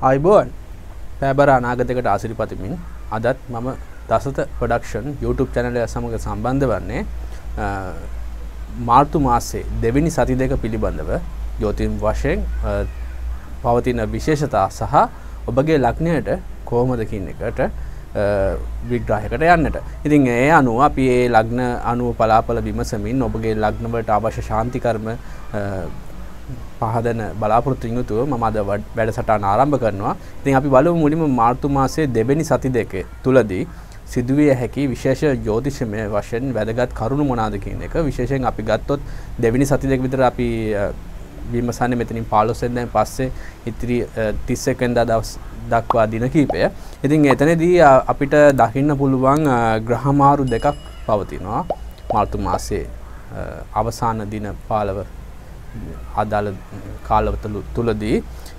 ආයුබෝවන් පෑබර අනාගතයකට ආසිරිපතමින් අදත් මම දසත ප්‍රොඩක්ෂන් YouTube channel එක සමග සම්බන්ධ වන්නේ මාර්තු මාසයේ දෙවෙනි සති දෙක පිළිබඳව ජ්‍යොතිෂ වශයෙන් පවතින විශේෂතා සහ ඔබගේ ලග්නයට කොහොමද කියන එකට විග්‍රහයකට යන්නට. ඉතින් ඒ අනුව අපි ඒ ලග්න අනුව පලාපල විමසමින් ඔබගේ ලග්න වලට අවශ්‍ය ශාන්ති කර්ම පහදන බලාපොරොත්තු යුතුව මම අද වැඩසටහන ආරම්භ කරනවා. ඉතින් අපි බලමු මුලින්ම මාර්තු මාසයේ දෙවෙනි සති දෙක තුලදී සිදුවිය හැකි විශේෂ ජ්‍යොතිෂමය වශයෙන් වැදගත් කරුණු මොනවාද කියන එක. විශේෂයෙන් අපි ගත්තොත් දෙවෙනි සති දෙක විතර අපි විමසන්නේ මෙතනින් 15 වෙනිදාන් පස්සේ ඉතිරි 31 වෙනිදා දවස් දක්වා දින කිහිපය. ඉතින් එතනදී අපිට දකින්න පුළුවන් ග්‍රහමාරු දෙකක් පවතිනවා මාර්තු මාසයේ අවසාන දින 15 අදාළ කාලවත තුලදී.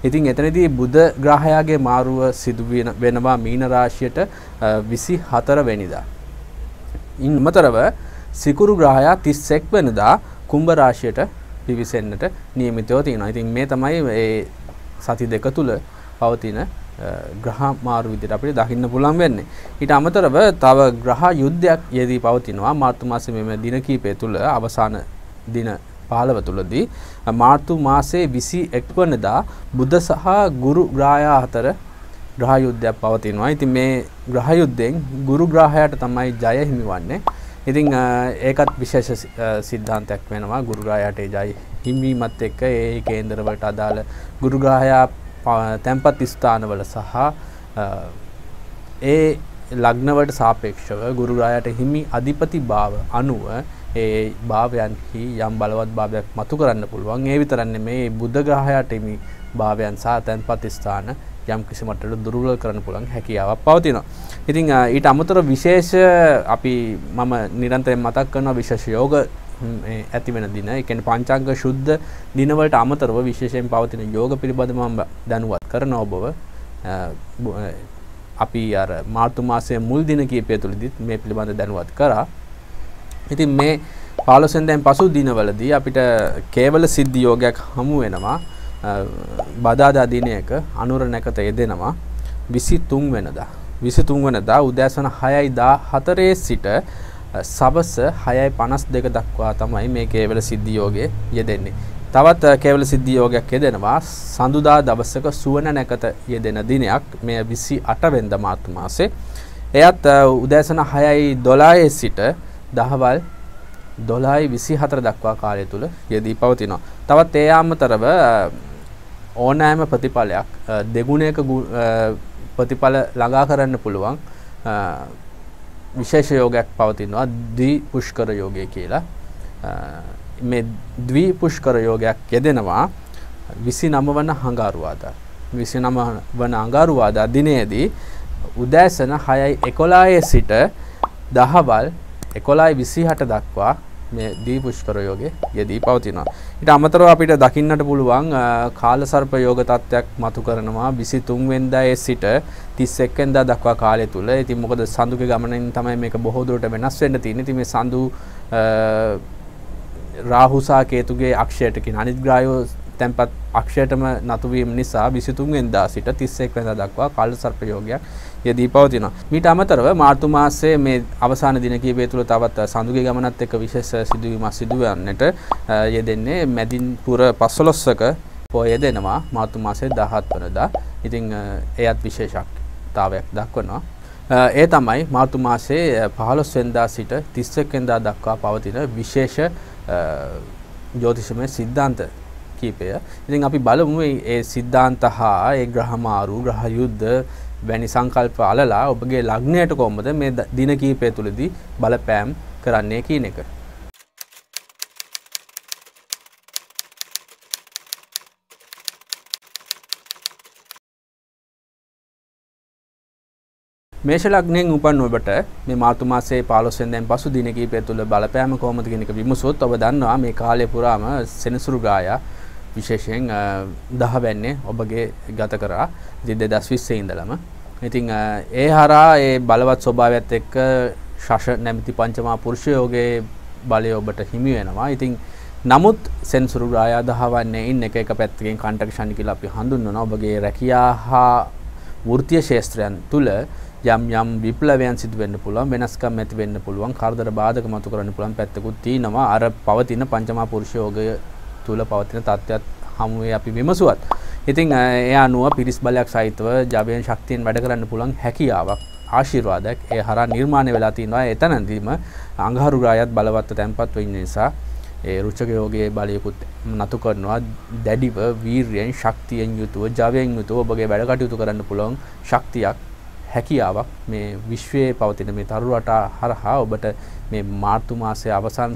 ඉතින් එතනදී බුධ ග්‍රහයාගේ මාරුව සිදු වෙනවා මීන රාශියට 24 වෙනිදා. ඉන් අමතරව සිකුරු ග්‍රහයා 31 වෙනිදා කුම්භ රාශියට පිවිසෙන්නට නියමිතව තියෙනවා. ඉතින් මේ තමයි මේ සති දෙක තුල පවතින ග්‍රහ මාරු විදිහට අපිට දකින්න පුළුවන් වෙන්නේ. ඊට අමතරව තව ග්‍රහ යුද්ධයක් යෙදී පවතිනවා මාර්තු මාසයේ මේ දින කිහිපය තුල අවසාන දින 15 තුලදී මාර්තු මාසයේ 21 වෙනිදා බුධ සහ ගුරු ග්‍රහයා අතර ග්‍රහ යුද්ධයක් පවතිනවා. ඉතින් මේ ග්‍රහ යුද්ධයෙන් ගුරු ග්‍රහයාට තමයි ජය හිමිවන්නේ. ඉතින් ඒකත් විශේෂ සිද්ධාන්තයක් වෙනවා. ගුරු ග්‍රහයාට ජය හිමිවීමත් එක්ක ඒ කේන්දර වලට අදාළ ගුරු ග්‍රහයා තැන්පත් ස්ථානවල සහ ඒ ලග්න වලට සාපේක්ෂව ගුරු ග්‍රහයාට හිමි අධිපති භාව අනුව ඒ භාවයන්හි යම් බලවත් භාවයක් මතු කරන්න පුළුවන්. ඒ විතරක් නෙමෙයි බුධ ග්‍රහයාට හිමි භාවයන් සහ තැන්පත් ස්ථාන යම් කිසි මට්ටමකට දුර්වල කරන්න පුළුවන් හැකියාවක් පවතිනවා. ඉතින් ඊට අමතරව විශේෂ අපි මම නිරන්තරයෙන් මතක් කරනවා විශේෂ යෝග ඇති වෙන දින. ඒ කියන්නේ පංචාංග ශුද්ධ දින වලට අමතරව විශේෂයෙන් පවතින යෝග පිළිබඳව මම දැනුවත් කරනවා ඔබව. අපි අර මාර්තු මාසයේ මුල් දින කීපය තුලදීත් මේ පිළිබඳව දැනුවත් කරා. ඉතින් මේ 15 වෙනිදාන් පසු දිනවලදී අපිට කේවල සිද්ධි යෝගයක් හමු වෙනවා. බදාදා දිනයක අනුර නැකත යෙදෙනවා 23 වෙනිදා. 23 වෙනිදා උදෑසන 6:14 සිට සවස 6:52 දක්වා තමයි මේ කේවල සිද්ධි යෝගයේ යෙදෙන්නේ. තවත් කේවල සිද්ධි යෝගයක් යෙදෙනවා සඳුදා දවසක සුවන නැකත යෙදෙන දිනයක් මේ 28 වෙනිදා මාර්තු මාසේ. එයත් උදෑසන 6:12 සිට දහවල් 12:24 දක්වා කාලය තුල යෙදී පවතිනවා. තවත් ඒ අමතරව ඕනෑම ප්‍රතිඵලයක් දෙගුණයක ප්‍රතිඵල ළඟා කරන්න පුළුවන් විශේෂ යෝගයක් පවතිනවා ද්වි පුෂ්කර යෝගය කියලා. මේ ද්වි පුෂ්කර යෝගයක් යෙදෙනවා 29 වන හංගාරුවාදා. 29 වන අඟහරුවාදා දිනයේදී උදෑසන 6:11 සිට දහවල් 11:28 දක්වා මේ දී පුෂ්කර යෝගේ යෙදී පවතිනවා. ඊට අමතරව අපිට දකින්නට පුළුවන් කාලසර්ප යෝග තත්ත්වයක් මතු කරනවා 23 වෙනිදා සිට 31 වෙනිදා දක්වා කාලය තුල. ඉතින් මොකද සඳුගේ ගමනින් තමයි මේක බොහෝ දුරට වෙනස් වෙන්න තියෙන්නේ. ඉතින් මේ සඳු රාහු සහ කේතුගේ අක්ෂයට කියන අනිත් ග්‍රහයෝ තැන්පත් අක්ෂයටම නතු වීම නිසා 23 වෙනිදා සිට 31 වෙනිදා දක්වා කාලසර්ප යෝගයක් යෙදී පවතිනවා. මීට අමතරව මාර්තු මාසයේ මේ අවසාන දින කිහිපය තුළ තවත් සඳුගේ ගමනත් එක්ක විශේෂ සිදුවීමක් සිදුවන්නට යෙදෙන්නේ මැදින් පුර 15ක පොය දෙනවා මාර්තු මාසයේ 17 වෙනිදා. ඉතින් එයත් විශේෂතාවයක් දක්වනවා. ඒ තමයි මාර්තු මාසයේ 15 වෙනිදා සිට 31 වෙනිදා දක්වා පවතින විශේෂ ජ්‍යොතිෂමය සිද්ධාන්ත කීපය. ඉතින් අපි බලමු මේ සිද්ධාන්ත හා ඒ ග්‍රහමාරු ග්‍රහ යුද්ධ වැනි සංකල්ප අලලා ඔබගේ ලග්නයට කොහොමද මේ දින කීපය තුලදී බලපෑම් කරන්නේ කියන එක. මේෂ ලග්නයෙන් උපන් ඔබට මේ මාර්තු මාසයේ 15 වෙනිදාන් පසු දින කීපය තුල බලපෑම කොහොමද කියන එක විමසුවොත් ඔබ දන්නවා මේ කාලය පුරාම සෙනසුරු ග්‍රහයා විශේෂයෙන් 10 වෙන්නේ ඔබගේ ගත කරා 2020 ඉඳලම. ඉතින් ඒ හරහා ඒ බලවත් ස්වභාවයත් එක්ක ශෂ නැමැති පංචමා පුරුෂ යෝගයේ බලය ඔබට හිමි වෙනවා. ඉතින් නමුත් සෙන්සුරු ග්‍රහයා දහවන්නේ ඉන්න එක පැත්තකින් කාන්ටක් ශනි කියලා අපි හඳුන්වනවා. ඔබගේ රැකියා හා වෘත්තීය ශාස්ත්‍රයන් තුල යම් විප්ලවයන් සිදු වෙන්න පුළුවන්, වෙනස්කම් ඇති වෙන්න පුළුවන්, කාර්දර බාධක මතු කරන්න පුළුවන් පැත්තකුත් තියෙනවා. අර පවතින පංචමහා පුරුෂ යෝගය තුල පවතින තත්ත්වයක් හමුවේ අපි විමසුවත්. ඉතින් ඒ අනුව පිරිස් බලයක් සහිතව ජවයෙන් ශක්තියෙන් වැඩ කරන්න පුළුවන් හැකියාවක් ආශිර්වාදයක් ඒ හරහා නිර්මාණය වෙලා තිනවා. එතනදීම අඟහරු ග්‍රහයත් බලවත්ව තැන්පත් වෙන්න නිසා ඒ රුචක යෝගයේ බලයකුත් නතු කරනවා. දැඩිව වීර්යයෙන් ශක්තියෙන් යුතුව ජවයෙන් යුතුව ඔබගේ වැඩ කටයුතු කරන්න පුළුවන් ශක්තියක් හැකියාවක් මේ විශ්වයේ පවතින මේ තරු රට හරහා ඔබට මේ මාර්තු මාසයේ අවසන්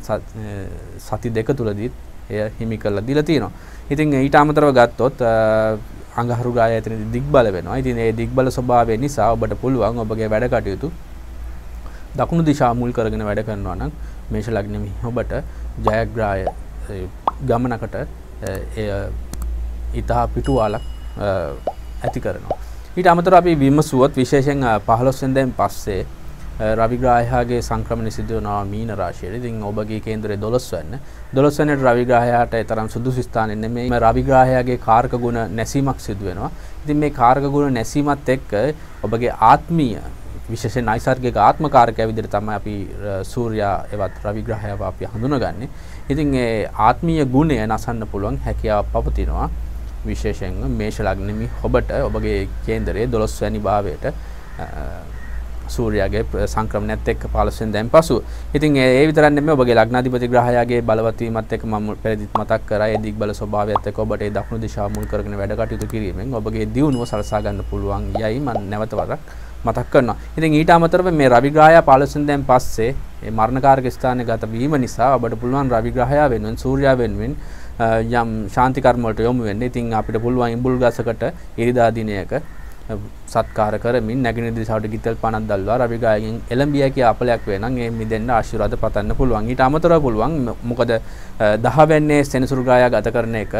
සති දෙක තුලදී එය හිමි කරලා දීලා තියෙනවා. ඉතින් ඊට අමතරව ගත්තොත් අඟහරු ග්‍රහය එතනදී දිග්බල වෙනවා. ඉතින් ඒ දිග්බල ස්වභාවය නිසා ඔබට පුළුවන් ඔබගේ වැඩ කටයුතු දකුණු දිශාව මුල් කරගෙන වැඩ කරනවා නම් මේෂ ලග්නෙමි ඔබට ජයග්‍රහය ගමනකට එය ඊටා පිටුවාලක් ඇති කරනවා. ඊට අමතරව අපි විමසුවොත් විශේෂයෙන් 15 වෙනිදාන් පස්සේ රවි ග්‍රහයාගේ සංක්‍රමණය සිදු වෙනවා මීන රාශියට. ඉතින් ඔබගේ කේන්දරය 12 වෙනි. 12 වෙනිට රවි ග්‍රහයාට ඒ තරම් සුදුසු ස්ථානෙ නෙමෙයි. රවි ග්‍රහයාගේ කාරක ගුණ නැසීමක් සිදු වෙනවා. ඉතින් මේ කාරක ගුණ නැසීමත් එක්ක ඔබගේ ආත්මීය විශේෂයෙන් නයිසර්ගික ආත්ම කාරකය විදිහට තමයි අපි සූර්යා එවත් රවි ග්‍රහයව අපි හඳුනගන්නේ. ඉතින් ඒ ආත්මීය ගුණය නසන්න පුළුවන් හැකියාවක් පවතිනවා. විශේෂයෙන් මේෂ ලග්නෙමි ඔබට ඔබගේ කේන්දරයේ 12 වැනි භාවයට සූර්යාගේ සංක්‍රමණයත් එක්ක 15 වෙනිදාන් පසු. ඉතින් ඒ විතරක් නෙමෙයි ඔබගේ ලග්නාධිපති ග්‍රහයාගේ බලවත් වීමත් එක්ක මම පෙරදිත් මතක් කරා. ඒ දිග්බල ස්වභාවයත් එක්ක ඔබට ඒ දකුණු දිශාව මුල් කරගෙන වැඩ කටයුතු කිරීමෙන් ඔබගේ දියුණුව සලසා ගන්න පුළුවන් යයි මම නැවත වරක් මතක් කරනවා. ඉතින් ඊට අමතරව මේ රවි ග්‍රහයා 15 වෙනිදාන් පස්සේ මේ මරණකාරක ස්ථානයේ ගත වීම නිසා ඔබට පුළුවන් රවි ග්‍රහයා වෙනුවෙන් සූර්යා වෙනුවෙන් යම් ශාන්ති කර්ම වලට යොමු වෙන්න. ඉතින් අපිට පුළුවන් ඉඹුල් ගසකට ඉරිදා දිනයක සත්කාර කරමින් නැගින දිශාවට ගිතෙල් පණක් දැල්වා රවි ග්‍රහයෙන් එළඹිය කිය අපලයක් වේ නම් ඒ මිදෙන්න ආශිර්වාද පතන්න පුළුවන්. ඊට අමතරව පුළුවන් මොකද 10 වෙන්නේ සෙනසුරු ග්‍රහයා ගත කරන එක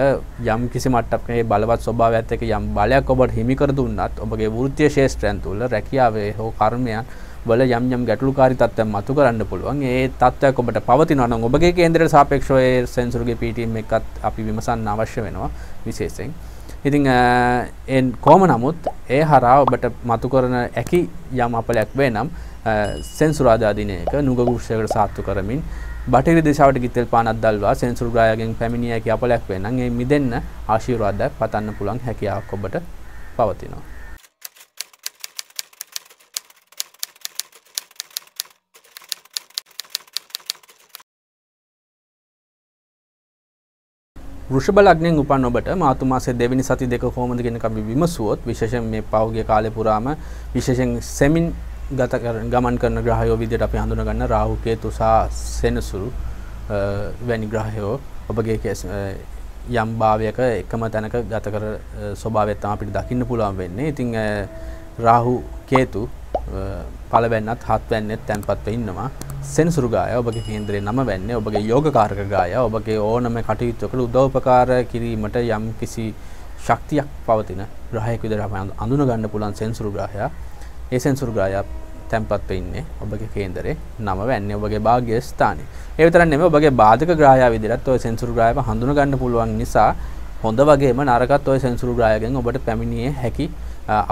යම් කිසි මට්ටමක මේ බලවත් ස්වභාවයත් එක්ක යම් බලයක් ඔබට හිමි කර දුන්නත් ඔබගේ වෘත්තීය ශාස්ත්‍රයන් තුළ රැකියාවේ හෝ කර්මයන් වල යම් ගැටලුකාරී තත්ත්වයන් මතු කරන්න පුළුවන්. ඒ තත්ත්වයක් ඔබට පවතිනවා නම් ඔබගේ කේන්දරයට සාපේක්ෂව ඒ සෙන්සුරුගේ PTM එකත් අපි විමසන්න අවශ්‍ය වෙනවා විශේෂයෙන්. ඉතින් කොහොම නමුත් ඒ හරහා ඔබට මතු කරන ඇකි යම් අපලයක් වේ නම් සෙන්සුරාදා දිනයක නුග කුෂ්‍යයකට සාත්තු කරමින් බටහිර දිශාවට ගිතෙල් පානක් දැල්වා සෙන්සුරු ග්‍රහයෙන් පැමිණිය හැකි අපලයක් වේ නම් ඒ මිදෙන්න ආශිර්වාදයක් පතන්න පුළුවන් හැකියාවක් ඔබට පවතිනවා. වෘෂභ ලග්නයෙන් උපන් ඔබට මාර්තු මාසයේ දෙවෙනි සති දෙක කොහොමද කියන එක අපි විමසුවොත් විශේෂයෙන් මේ පෞද්ගලික කාලය පුරාම විශේෂයෙන් සෙමින් ගමන් කරන ග්‍රහයෝ විදිහට අපි හඳුනා ගන්න රාහු කේතු සහ සෙනසුරු වැනි ග්‍රහයෝ ඔබගේ යම් භාවයක එකම තැනක ගත කර ස්වභාවය තමයි අපිට දකින්න පුළුවන් වෙන්නේ. ඉතින් රාහු කේතු පළවෙන්නත් හත් වෙන්නෙත් තැන්පත් වෙ ඉන්නවා. සෙනසුරු ග්‍රහය ඔබගේ කේන්දරයේ 9 වෙන්නේ ඔබගේ යෝගකාරක ග්‍රහය ඔබගේ ඕනම කටයුත්තකට උදව්පකාර කිරීමට යම් කිසි ශක්තියක් පවතින ග්‍රහයක් විදිහට අපි අඳුන ගන්න පුළුවන් සෙනසුරු ග්‍රහය. ඒ සෙනසුරු ග්‍රහය තැන්පත් වෙන්නේ ඔබගේ කේන්දරයේ 9 වෙන්නේ ඔබගේ භාග්‍ය ස්ථානයේ. ඒ විතරක් නෙමෙයි ඔබගේ බාධක ග්‍රහය විදිහට ඔය සෙනසුරු ග්‍රහයව හඳුන ගන්න පුළුවන් නිසා හොඳ වගේම නරකත් ඔය සෙනසුරු ග්‍රහයෙන් ඔබට පැමිණියේ හැකි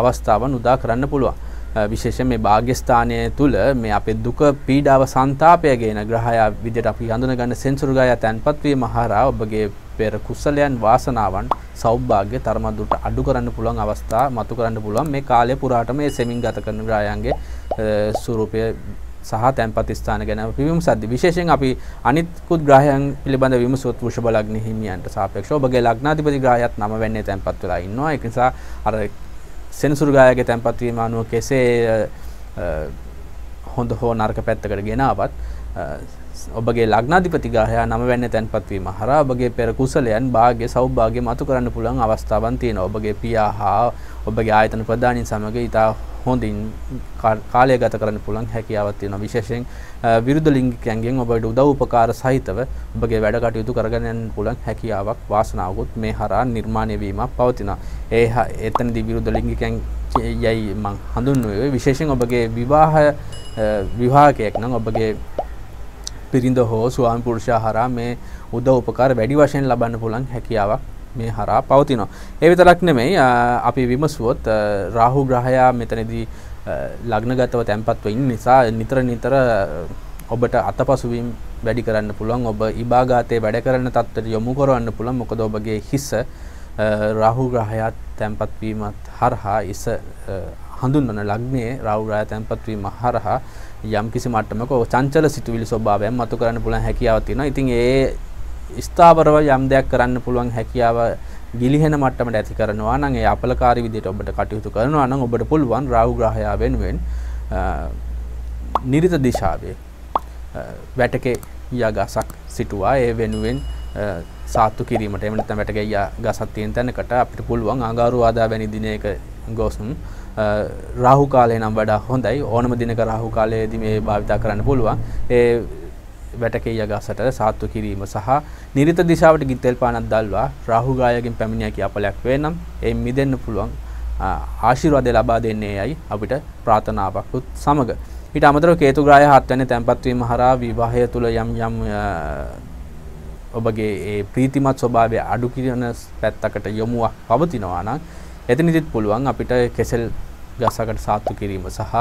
අවස්ථාවන් උදා කරන්න පුළුවන්. විශේෂයෙන් මේ භාග්‍යස්ථානයේ තුල මේ අපේ දුක පීඩාව සංతాපය ගේන ග්‍රහය විදිහට අපි හඳුන ගන්න සෙන්සුරු ග්‍රහය තැන්පත් වීම හරහා ඔබගේ පෙර කුසලයන් වාසනාවන් සෞභාග්‍ය තරම දුරට අඩු කරන්න පුළුවන් අවස්ථා මතු කරන්න පුළුවන් මේ කාලය පුරාටම මේ සෙමින් ගත කරන ග්‍රහයන්ගේ ස්වරූපය සහ තැන්පත් ස්ථාන ගැන අපි විමසද්දී විශේෂයෙන් අපි අනිත්කුත් ග්‍රහයන් පිළිබඳ විමසුවොත් වෘෂභ ලග්න හිමියන්ට සාපේක්ෂව ඔබගේ ලග්නාධිපති ග්‍රහයත් 9 වෙන්නේ තැන්පත් වෙලා ඉන්නවා. ඒක නිසා අර සෙනසුරු ග්‍රහයේ තැන්පත් වීම අනුව කෙසේ හොඳ හෝ නරක පැත්තකට ගෙනාවත් ඔබගේ ලග්නාධිපති ග්‍රහය 9 වෙන්නේ තැන්පත් වීම හරහා ඔබගේ පෙර කුසලයන් භාග්‍ය සෞභාග්‍ය මතු කරන්න පුළුවන් අවස්ථාවන් තියෙනවා. ඔබගේ පියා හා ඔබගේ ආයතන ප්‍රධානීන් සමග ඉතා හොඳින් කාලය ගත කරන්න පුළුවන් හැකියාවක් තියෙනවා. විශේෂයෙන් විරුද්ධ ලිංගිකයන්ගෙන් ඔබට උදව් උපකාර සහිතව ඔබගේ වැඩ කටයුතු කරගෙන යන්න පුළුවන් හැකියාවක් වාසනාවකුත් මේ හරහා නිර්මාණය වීමක් පවතිනවා. එතනදී විරුද්ධ ලිංගිකයන් යයි මම හඳුන්වන්නේ විශේෂයෙන් ඔබගේ විවාහකයක් නම් ඔබගේ පිරිඳ හෝ ස්වාමි පුරුෂයා හරහා මේ උදව් උපකාර වැඩි වශයෙන් ලබන්න පුළුවන් හැකියාවක් මේ හරහා පවතිනවා. ඒ විතරක් නෙමෙයි අපි විමසුවොත් රාහු ග්‍රහයා මෙතනදී ලග්නගතව තැන්පත්ව ඉන්න නිසා නිතර ඔබට අතපසුවීම් වැඩි කරන්න පුළුවන්. ඔබ ඉබාගාතේ වැඩ කරන තත්ත්වයට යොමු කරවන්න පුළුවන්. මොකද ඔබගේ හිස රාහු ග්‍රහයා තැන්පත් වීමත් හරහා ඉස හඳුන්වන ලග්නයේ රාහු ග්‍රහයා තැන්පත් වීම හරහා යම් කිසි මට්ටමක චංචල සිතුවිලි ස්වභාවයෙන් මතු කරන්න පුළුවන් හැකියාවක් තියෙනවා. ඉතින් ඒ ස්ථාවරව යම් දෙයක් කරන්න පුළුවන් හැකියාව ගිලිහෙන මට්ටමට ඇති කරනවා නම් ඒ අපලකාරී විදිහට ඔබට කටයුතු කරනවා නම් ඔබට පුළුවන් රාහු ග්‍රහයා වෙනුවෙන් නිරිත දිශාවේ වැටකේ යගසක් සිටුවා ඒ වෙනුවෙන් සාත්තු කිරීමට එහෙම නැත්නම් වැටකේ ගසක් තියෙන තැනකට අපිට පුළුවන් අඟහරුවාදා වැනි දිනයක ගොසුම් රාහු කාලේ නම් වඩා හොඳයි. ඕනම දිනක රාහු කාලයේදී මේ භාවිතා කරන්න පුළුවන්. ඒ වැටකේ යගසට සාත්තු කිරීම සහ නිරිත දිශාවට ගිතෙල් පානක් දැල්වා රාහු ග්‍රහයෙන් පැමිණිය කිය අපලයක් වේ නම් ඒ මිදෙන්න පුළුවන් ආශිර්වාදය ලබා දෙන්නේ යයි අපිට ප්‍රාර්ථනාවක්ත් සමග ඊට අමතරව කේතු ග්‍රහය 7 වෙනි තැන්පත් වීම හරහා විවාහය තුල යම් ඔබගේ ඒ ප්‍රීතිමත් ස්වභාවය අඩු කිරන පැත්තකට යොමුවක් පවතිනවා නම් එතනදිත් පුළුවන් අපිට කෙසෙල් ගසකට සාත්තු කිරීම සහ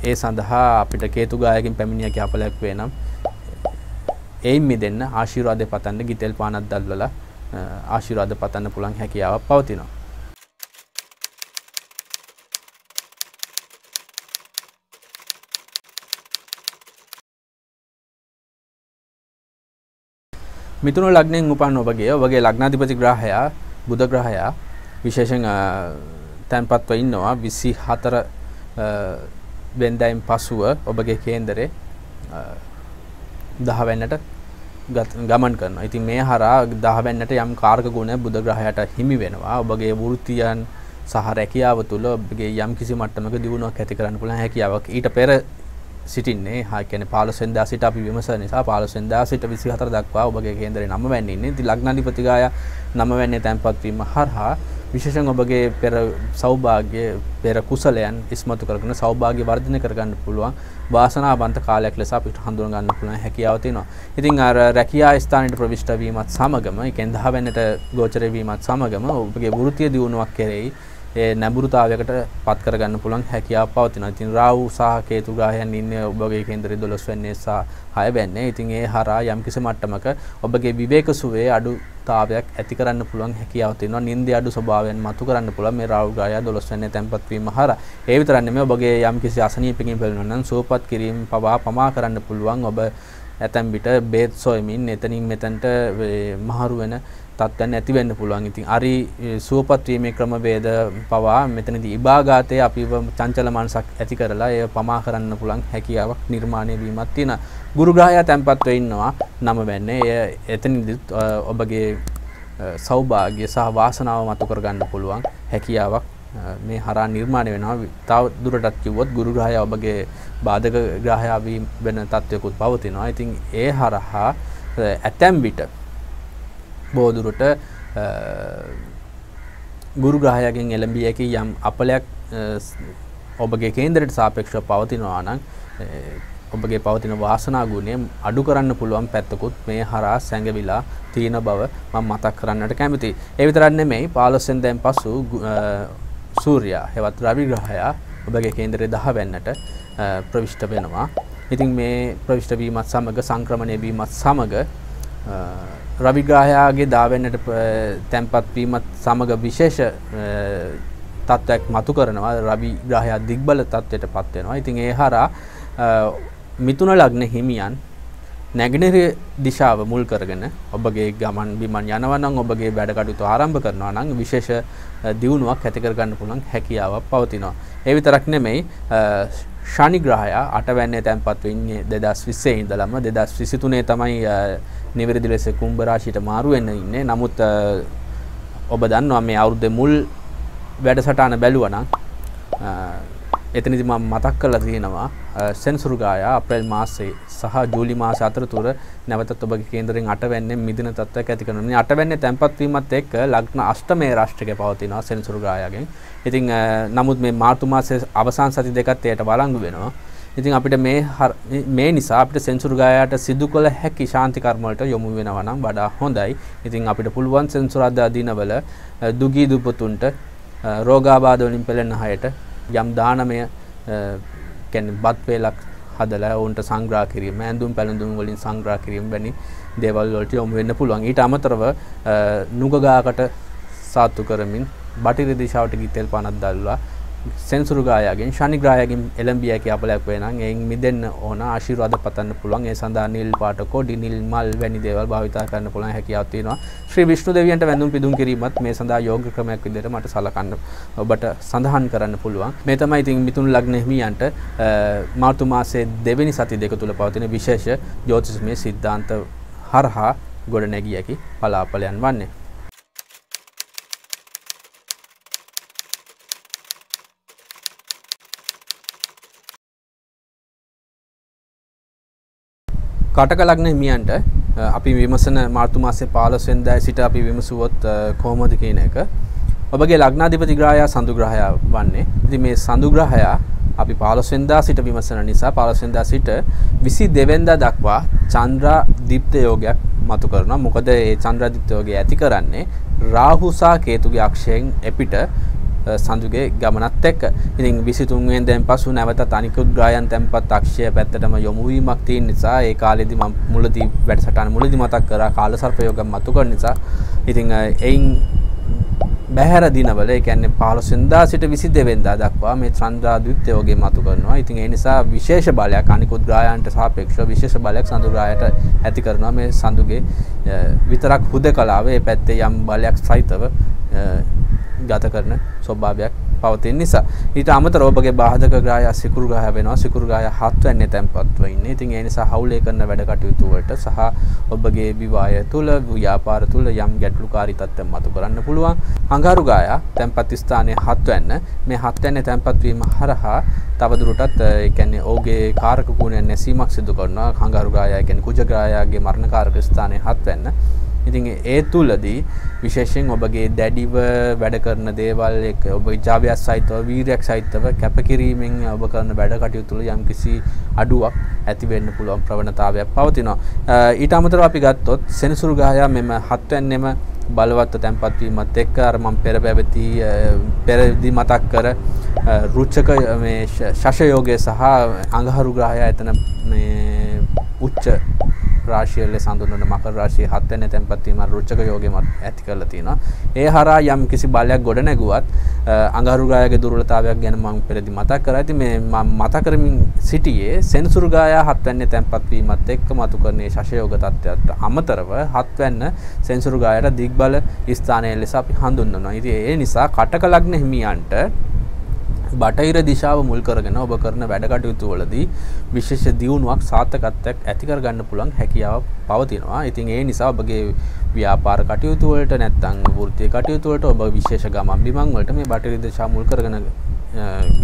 ඒ සඳහා අපිට කේතු ග්‍රහයෙන් පැමිණිය කිය අපලයක් වේ නම් එයින් මිදෙන්න ආශිර්වාදය පතන්න ගිතෙල් පානක් දැල්වලා ආශිර්වාද පතන්න පුළුවන් හැකියාවක් පවතිනවා. මිථුන ලග්නයෙන් උපන් ඔබගේ ලග්නාධිපති ග්‍රහයා බුධ ග්‍රහයා විශේෂයෙන් තැන්පත්ව ඉන්නවා 24 වෙනිදායින් පසුව ඔබගේ කේන්දරේ 10 වෙනිට ගමන් කරනවා. ඉතින් මේ හරහා 10 වෙනිට යම් කාර්ක ගුණ බුධ ග්‍රහයට හිමි වෙනවා. ඔබගේ වෘත්තියන් සහ රැකියාව තුළ ඔබගේ යම් කිසි මට්ටමක දියුණුවක් ඇති කරන්න පුළුවන් හැකියාවක් ඊට පෙර සිටින්නේ. හා කියන්නේ 15 වෙනිදා සිට අපි විමසන නිසා 15 වෙනිදා සිට 24 දක්වා ඔබගේ කේන්දරේ 9 වෙනින්නේ ඉන්නේ. ඉතින් ලග්නාධිපති ග්‍රහයා 9 වෙනියේ තැන්පත් වීම හරහා විශේෂයෙන් ඔබගේ පෙර සෞභාග්‍ය පෙර කුසලයන් ඉස්මතු කරගෙන සෞභාග්‍ය වර්ධනය කරගන්න පුළුවන් වාසනාවන්ත කාලයක් ලෙස අපිට හඳුනා ගන්න පුළුවන් හැකියාව තියෙනවා. ඉතින් අර රැකියා ස්ථානයේ ප්‍රවිෂ්ඨ වීමත් සමගම ඒ කියන්නේ 10 වෙනිට ගෝචර වීමත් සමගම ඔබගේ වෘත්තීය දියුණුවක් කෙරෙහි ඒ නැඹුරුතාවයකට පත් කරගන්න පුළුවන් හැකියාවක් පවතිනවා. ඉතින් රාහු සහ කේතු ග්‍රහයන් ඉන්නේ ඔබගේ කේන්දරේ 12 වෙනියේ සහ 6 වෙනියේ. ඉතින් ඒ හරහා යම් කිසි මට්ටමක ඔබගේ විවේක සුවේ අඩුතාවයක් ඇති කරන්න පුළුවන් හැකියාවක් තියෙනවා. නිින්දේ අඩු ස්වභාවයෙන් මතු කරන්න පුළුවන් මේ රාහු ග්‍රහය 12 වෙනියේ තැන්පත් වීම හරහා. ඒ විතරක් නෙමෙයි ඔබගේ යම් කිසි අසනීපකින් පෙළෙනවා නම් සුවපත් කිරීම පමා කරන්න පුළුවන්. ඔබ ඇතැම් විට බේත් සොයමින් එතනින් මෙතනට මහරු වෙන තත්ත්වයන් ඇති වෙන්න පුළුවන්. ඉතින් අරි සුවපත් වීමේ ක්‍රමවේද පවා මෙතනදී ඉබාගාතයේ අපිව චංචල මනසක් ඇති කරලා එය පමා කරන්න පුළුවන් හැකියාවක් නිර්මාණය වීමක් තියෙනවා. ගුරු ග්‍රහයා තැන්පත්ව ඉන්නවා 9 වෙනියේ. එය එතනදී ඔබගේ සෞභාග්‍ය සහ වාසනාව මතු කර ගන්න පුළුවන් හැකියාවක් මේ හරහා නිර්මාණය වෙනවා. තව දුරටත් කිව්වොත් ගුරු ග්‍රහයා ඔබගේ බාධක ග්‍රහයා වීම වෙන තත්ත්වයකුත් පවතිනවා. ඉතින් ඒ හරහා ඇතැම් විට බෝදුරට ගුරු ග්‍රහයගෙන් එළඹිය හැකි යම් අපලයක් ඔබගේ කේන්දරයට සාපේක්ෂව පවතිනවා නම් ඔබගේ පවතින වාසනා ගුණය අඩු කරන්න පුළුවන් පැත්තකුත් මේ හරහා සැඟවිලා තියෙන බව මම මතක් කරන්නට කැමතියි. ඒ විතරක් නෙමෙයි 15 වෙනිදාන් පසු සූර්යයා හෙවත් රවි ග්‍රහයා ඔබගේ කේන්දරයේ 10 වෙනිට ප්‍රවිෂ්ඨ වෙනවා. ඉතින් මේ ප්‍රවිෂ්ඨ වීමත් සමග සංක්‍රමණය වීමත් සමග රවි ග්‍රහයාගේ 10 වෙනිට තැන්පත් වීමත් සමග විශේෂ තත්ත්වයක් මතු කරනවා. රවි ග්‍රහයා දිග්බල තත්ත්වයටපත් වෙනවා. ඉතින් ඒ හරහා මිථුන ලග්න හිමියන් නැගෙනහිර දිශාව මුල් කරගෙන ඔබගේ ගමන් බිමන් යනවා නම් ඔබගේ වැඩ කටයුතු ආරම්භ කරනවා නම් විශේෂ දියුණුවක් ඇති කර ගන්න පුළුවන් හැකියාවක් පවතිනවා. ඒ විතරක් නෙමෙයි ශනි ග්‍රහයා 8 වෙනියේ තැන්පත් වෙන්නේ 2020 ඉඳලම 2023 තමයි නිවැරදි ලෙස කුම්භ රාශියට මාරු වෙන්න ඉන්නේ. නමුත් ඔබ දන්නවා මේ අවුරුද්දේ මුල් වැඩසටහන බැලුවා නම් එතනදී මම මතක් කරලා තියෙනවා සෙනසුරු ග්‍රහයා අප්‍රේල් මාසයේ සහ ජූලි මාස අතරතුර නැවතත් ඔබගේ කේන්දරෙන් 8 වෙනියෙන් මිදින තත්ත්වයක් ඇති කරනවා. මේ 8 වෙනියේ තැන්පත් වීමත් එක්ක ලග්න අෂ්ටමයේ රාශියක පවතිනවා සෙනසුරු ග්‍රහයාගෙන්. ඉතින් නමුත් මේ මාර්තු මාසයේ අවසාන සති දෙකත් එයට වළංගු වෙනවා. ඉතින් අපිට මේ නිසා අපිට සෙන්සුරු ග්‍රහයාට සිදු කළ හැකි ශාන්ති කර්ම වලට යොමු වෙනවා නම් වඩා හොඳයි. ඉතින් අපිට පුළුවන් සෙන්සුරාදා දිනවල දුගී දුපතුන්ට රෝගාබාධ වලින් පෙළෙන අයට යම් දානමය කියන්නේ බත් වේලක් හදලා ඔවුන්ට සංග්‍රහ කිරීම, ඇඳුම් පැළඳුම් වලින් සංග්‍රහ කිරීම වැනි දේවල් වලට යොමු වෙන්න පුළුවන්. ඊට අමතරව නුගගාකට සාතු කරමින් බටහිර දිශාවට ගිතෙල් පානක් දැල්ලා සෙන්සුරු ග්‍රහයාගෙන් ශනි ග්‍රහයාගෙන් එළඹිය හැකි අපලයක් වේ නම් එයින් මිදෙන්න ඕන ආශිර්වාද පතන්න පුළුවන්. ඒ සඳහා නිල් පාට කොඩි, නිල් මල් වැනි දේවල් භාවිතා කරන්න පුළුවන් හැකියාවක් තියෙනවා. ශ්‍රී විෂ්ණු දෙවියන්ට වැඳුම් පිදුම් කිරීමත් මේ සඳහා යෝග්‍ය ක්‍රමයක් විදිහට මට සලකන්න ඔබට සඳහන් කරන්න පුළුවන්. මේ තමයි ඉතින් මිථුන ලග්න හිමියන්ට මාර්තු මාසයේ දෙවෙනි සති දෙක තුල පවතින විශේෂ ජ්‍යොතිෂමය සිද්ධාන්ත හරහා ගොඩනැගිය හැකි පලාපලයන් වන්නේ. කටක ලග්න හිමියන්ට අපි විමසන මාර්තු මාසයේ 15 වෙනිදා සිට අපි විමසුවොත් කොහොමද කියන එක. ඔබගේ ලග්නාධිපති ග්‍රහයා සඳු ග්‍රහයා වන්නේ. ඉතින් මේ සඳු ග්‍රහයා අපි 15 වෙනිදා සිට විමසන නිසා 15 වෙනිදා සිට 22 වෙනිදා දක්වා චන්ද්‍රා දීප්ත යෝගයක් මතු කරනවා. මොකද මේ චන්ද්‍රා දීප්ත යෝගය ඇති කරන්නේ රාහු සහ කේතුගේ අක්ෂයෙන් එපිට සඳුගේ ගමනත් එක්ක. ඉතින් 23 වෙනිදාන් පසු නැවතත් අනිකුත් ග්‍රහයන් tempat අක්ෂය පැත්තටම යොමු වීමක් තියෙන නිසා ඒ කාලෙදි මම මුලදී වැඩසටහන මුලදී මතක් කරා කාල සර්ප යෝගම් මතු කරන නිසා ඉතින් එයින් බහැර දිනවල ඒ කියන්නේ 15 වෙනිදා සිට 22 වෙනිදා දක්වා මේ චන්ද්‍රා ද්විත්ව යෝගය මතු කරනවා. ඉතින් ඒ නිසා විශේෂ බලයක් අනිකුත් ග්‍රහයන්ට සාපේක්ෂව විශේෂ බලයක් සඳු ග්‍රහයට ඇති කරනවා. මේ සඳුගේ විතරක් හුදකලාව ඒ පැත්තේ යම් බලයක් සහිතව ගත කරන ස්වභාවයක් පවතින නිසා. ඊට අමතරව ඔබගේ බාධක ග්‍රහය සිකුරු ග්‍රහය වෙනවා. සිකුරු ග්‍රහය 7 වෙනිදා තැන්පත්ව ඉන්නේ. ඉතින් ඒ නිසා හවුලේ කරන වැඩ කටයුතු වලට සහ ඔබගේ විවාහය තුල ව්‍යාපාර තුල යම් ගැටලුකාරී තත්ත්වයක් මතු කරන්න පුළුවන්. අඟහරු ග්‍රහය තැන්පත් ස්ථානයේ 7 වෙනිදා මේ 7 වෙනිදා තැන්පත් වීම හරහා තවදුරටත් ඒ කියන්නේ ඔහුගේ කාරක ගුණයන් නැසීමක් සිදු කරනවා. අඟහරු ග්‍රහය කියන්නේ කුජ ග්‍රහයාගේ මරණ කාරක ස්ථානයේ 7 වෙනිදා. ඉතින් ඒ තුලදී විශේෂයෙන් ඔබගේ දැඩිව වැඩ කරන දේවල් එක්ක ඔබ ඉජාබයක් සහිතව වීරයක් සහිතව කැපකිරීමෙන් ඔබ කරන වැඩ කටයුතු තුළ යම්කිසි අඩුවක් ඇති වෙන්න පුළුවන් ප්‍රවණතාවයක් පවතිනවා. ඊට අමතරව අපි ගත්තොත් සෙනසුරු ග්‍රහයා මෙම 7 වෙනිදෙම බලවත් තැන්පත් වීමත් එක්ක අර මම පෙරදී මතක් කර රුචක මේ ශෂ යෝගය සහ අඟහරු ග්‍රහයා එතන මේ උච්ච රාශිය ලෙස හඳුන්වන මකර රාශියේ 7 වෙනි තැන්පත් වීම රුචක යෝගයම ඇති කරලා තිනවා. ඒ හරහා යම් කිසි බලයක් ගොඩ නැගුවත් අඟහරු ග්‍රහයාගේ දුර්වලතාවයක් ගැන මම පෙරදී මතක් කරා. ඉතින් මේ මම මතක් කරමින් සිටියේ සෙනසුරු ග්‍රහයා 7 වෙනි තැන්පත් වීමත් එක්ක මතු කරන ශෂ යෝග තත්ත්වයට අමතරව 7 වෙනි සෙනසුරු ග්‍රහයාට දිග්බල ස්ථානය ලෙස අපි හඳුන්වනවා. ඉතින් ඒ නිසා කටක ලග්න හිමියන්ට බටහිර දිශාව මුල් කරගෙන ඔබ කරන වැඩ කටයුතු වලදී විශේෂ දියුණුවක් සාර්ථකත්වයක් ඇති කර ගන්න පුළුවන් හැකියාව පවතිනවා. ඉතින් ඒ නිසා ඔබගේ ව්‍යාපාර කටයුතු වලට නැත්නම් වෘත්තීය කටයුතු වලට ඔබ විශේෂ ගමන් බිමන් වලට මේ බටහිර දිශාව මුල් කරගෙන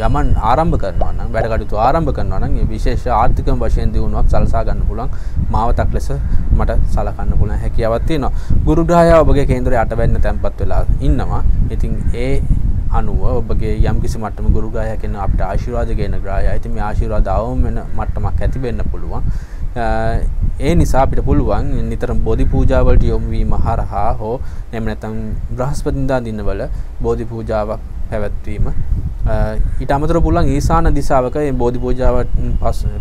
ගමන් ආරම්භ කරනවා නම් වැඩ කටයුතු ආරම්භ කරනවා නම් මේ විශේෂ ආර්ථික වශයෙන් දියුණුවක් සලසා ගන්න පුළුවන් මාවතක් ලෙස මට සලකන්න පුළුවන් හැකියාවක් තියෙනවා. ගුරු ග්‍රහයා ඔබගේ කේන්දරයේ 8 වෙනි තැන්පත් වෙලා ඉන්නවා. ඉතින් ඒ අනුව ඔබගේ යම් කිසි මට්ටම ගුරු ග්‍රහයා කියන අපිට ආශිර්වාද ගෙන ග්‍රහයා. ඉතින් මේ ආශිර්වාද අවම වෙන මට්ටමක් ඇති වෙන්න පුළුවන්. ඒ නිසා අපිට පුළුවන් නිතරම බෝධි පූජා වලට යොමු වීම හරහා හෝ එහෙම නැත්නම් බ්‍රහස්පතින්දා දිනවල බෝධි පූජාවක් පැවැත්වීම. ඊට අමතරව පුළුවන් ඊසාන දිශාවක මේ බෝධි පූජාවට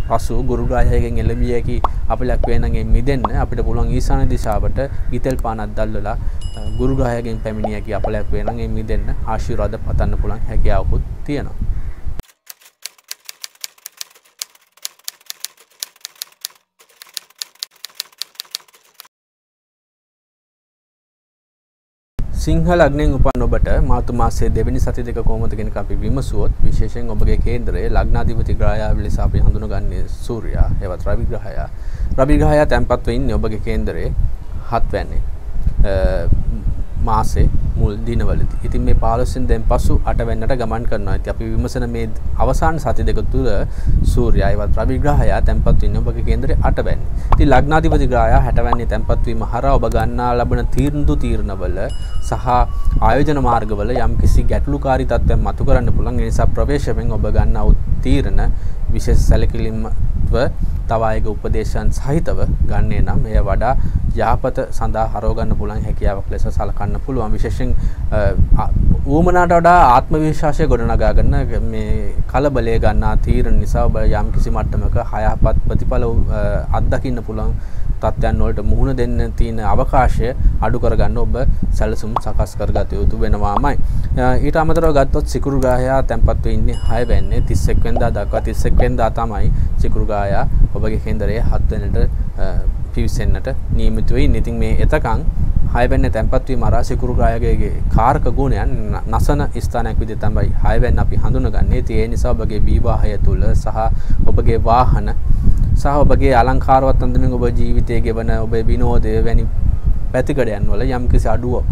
පසු ගුරු ග්‍රහයෙන් එළඹිය හැකි අපලක් වෙනගෙන් මිදෙන්න අපිට පුළුවන් ඊසාන දිශාවට ගිතෙල් පානක් දැල්වලා ගුරු ග්‍රහයෙන් පැමිණිය හැකි අපලක් වෙනගෙන් මිදෙන්න ආශිර්වාද පතන්න පුළුවන් හැකියාවකුත් තියෙනවා. සිංහ ලග්නයෙන් උපන් ඔබට මාර්තු මාසයේ දෙවෙනි සති දෙක කොහොමද කියන එක අපි විමසුවොත් විශේෂයෙන් ඔබගේ කේන්දරයේ ලග්නාධිපති ග්‍රහයා ලෙස අපි හඳුනගන්නේ සූර්යයා එවත් රවි ග්‍රහයා. රවි ග්‍රහයා තැන්පත්ව ඉන්නේ ඔබගේ කේන්දරයේ 7 වෙනි. මාසේ මුල් දිනවලදී. ඉතින් මේ 15 වෙනිදාන් පසු 8 වෙනිදාට ගමන් කරනවා. ඉතින් අපි විමසන මේ අවසාන සති දෙක තුල සූර්යයා ඒවත් රවි ග්‍රහයා තැන්පත් වෙන්නේ ඔබගේ කේන්දරේ 8 වෙනි. ඉතින් ලග්නාධිපති ග්‍රහයා 60 වෙනි තැන්පත් වීම හරහා ඔබ ගන්නා ලබන තීරණවල සහ ආයෝජන මාර්ගවල යම්කිසි ගැටලුකාරී තත්ත්වයන් මතු කරන්න පුළුවන්. ඒ නිසා ප්‍රවේශයෙන් ඔබ ගන්නා තීරණ විශේෂ සැලකිලිමත්ව තව අයගේ උපදේශයන් සහිතව ගන්නේ නම් එය වඩා යහපත සඳහා හරව ගන්න පුළුවන් හැකියාවක් ලෙස සලකන්න පුළුවන්. විශේෂයෙන් ඌමනාට වඩා ආත්ම විශ්වාසය ගොඩනගා ගන්න මේ කලබලයේ ගන්නා තීරණ නිසා ඔබ යම් කිසි මට්ටමක හයහපත් ප්‍රතිඵල අත්දකින්න පුළුවන් තත්ත්වයන් වලට මුහුණ දෙන්න තියෙන අවකාශය අඩු කරගන්න ඔබ සැලසුම් සකස් කරගත යුතු වෙනවාමයි. ඊට අමතරව ගත්තොත් සිකුරු ග්‍රහයා තැන්පත් වෙ ඉන්නේ 6 වෙනිදා 31 වෙනිදා දක්වා 31 වෙනිදා තමයි සිකුරු ග්‍රහයා ඔබගේ කේන්දරයේ 7 වෙනිදාට පිවිසෙන්නට නියමිත වෙන්නේ. ඉතින් මේ එතකන් 6 වෙනිදා තැන්පත් වීම අරා සිකුරු ග්‍රහයාගේ කාරක ගුණයන් නසන ස්ථානයක් විදිහට තමයි 6 වෙනිදා අපි හඳුනගන්නේ. ඒ නිසා ඔබගේ විවාහය තුල සහ ඔබගේ වාහන සහ ඔබගේ අලංකාරවත් අන්දමින් ඔබ ජීවිතයේ ගෙවන ඔබේ විනෝදය වැනි පැතිකඩයන් වල යම්කිසි අඩුවක්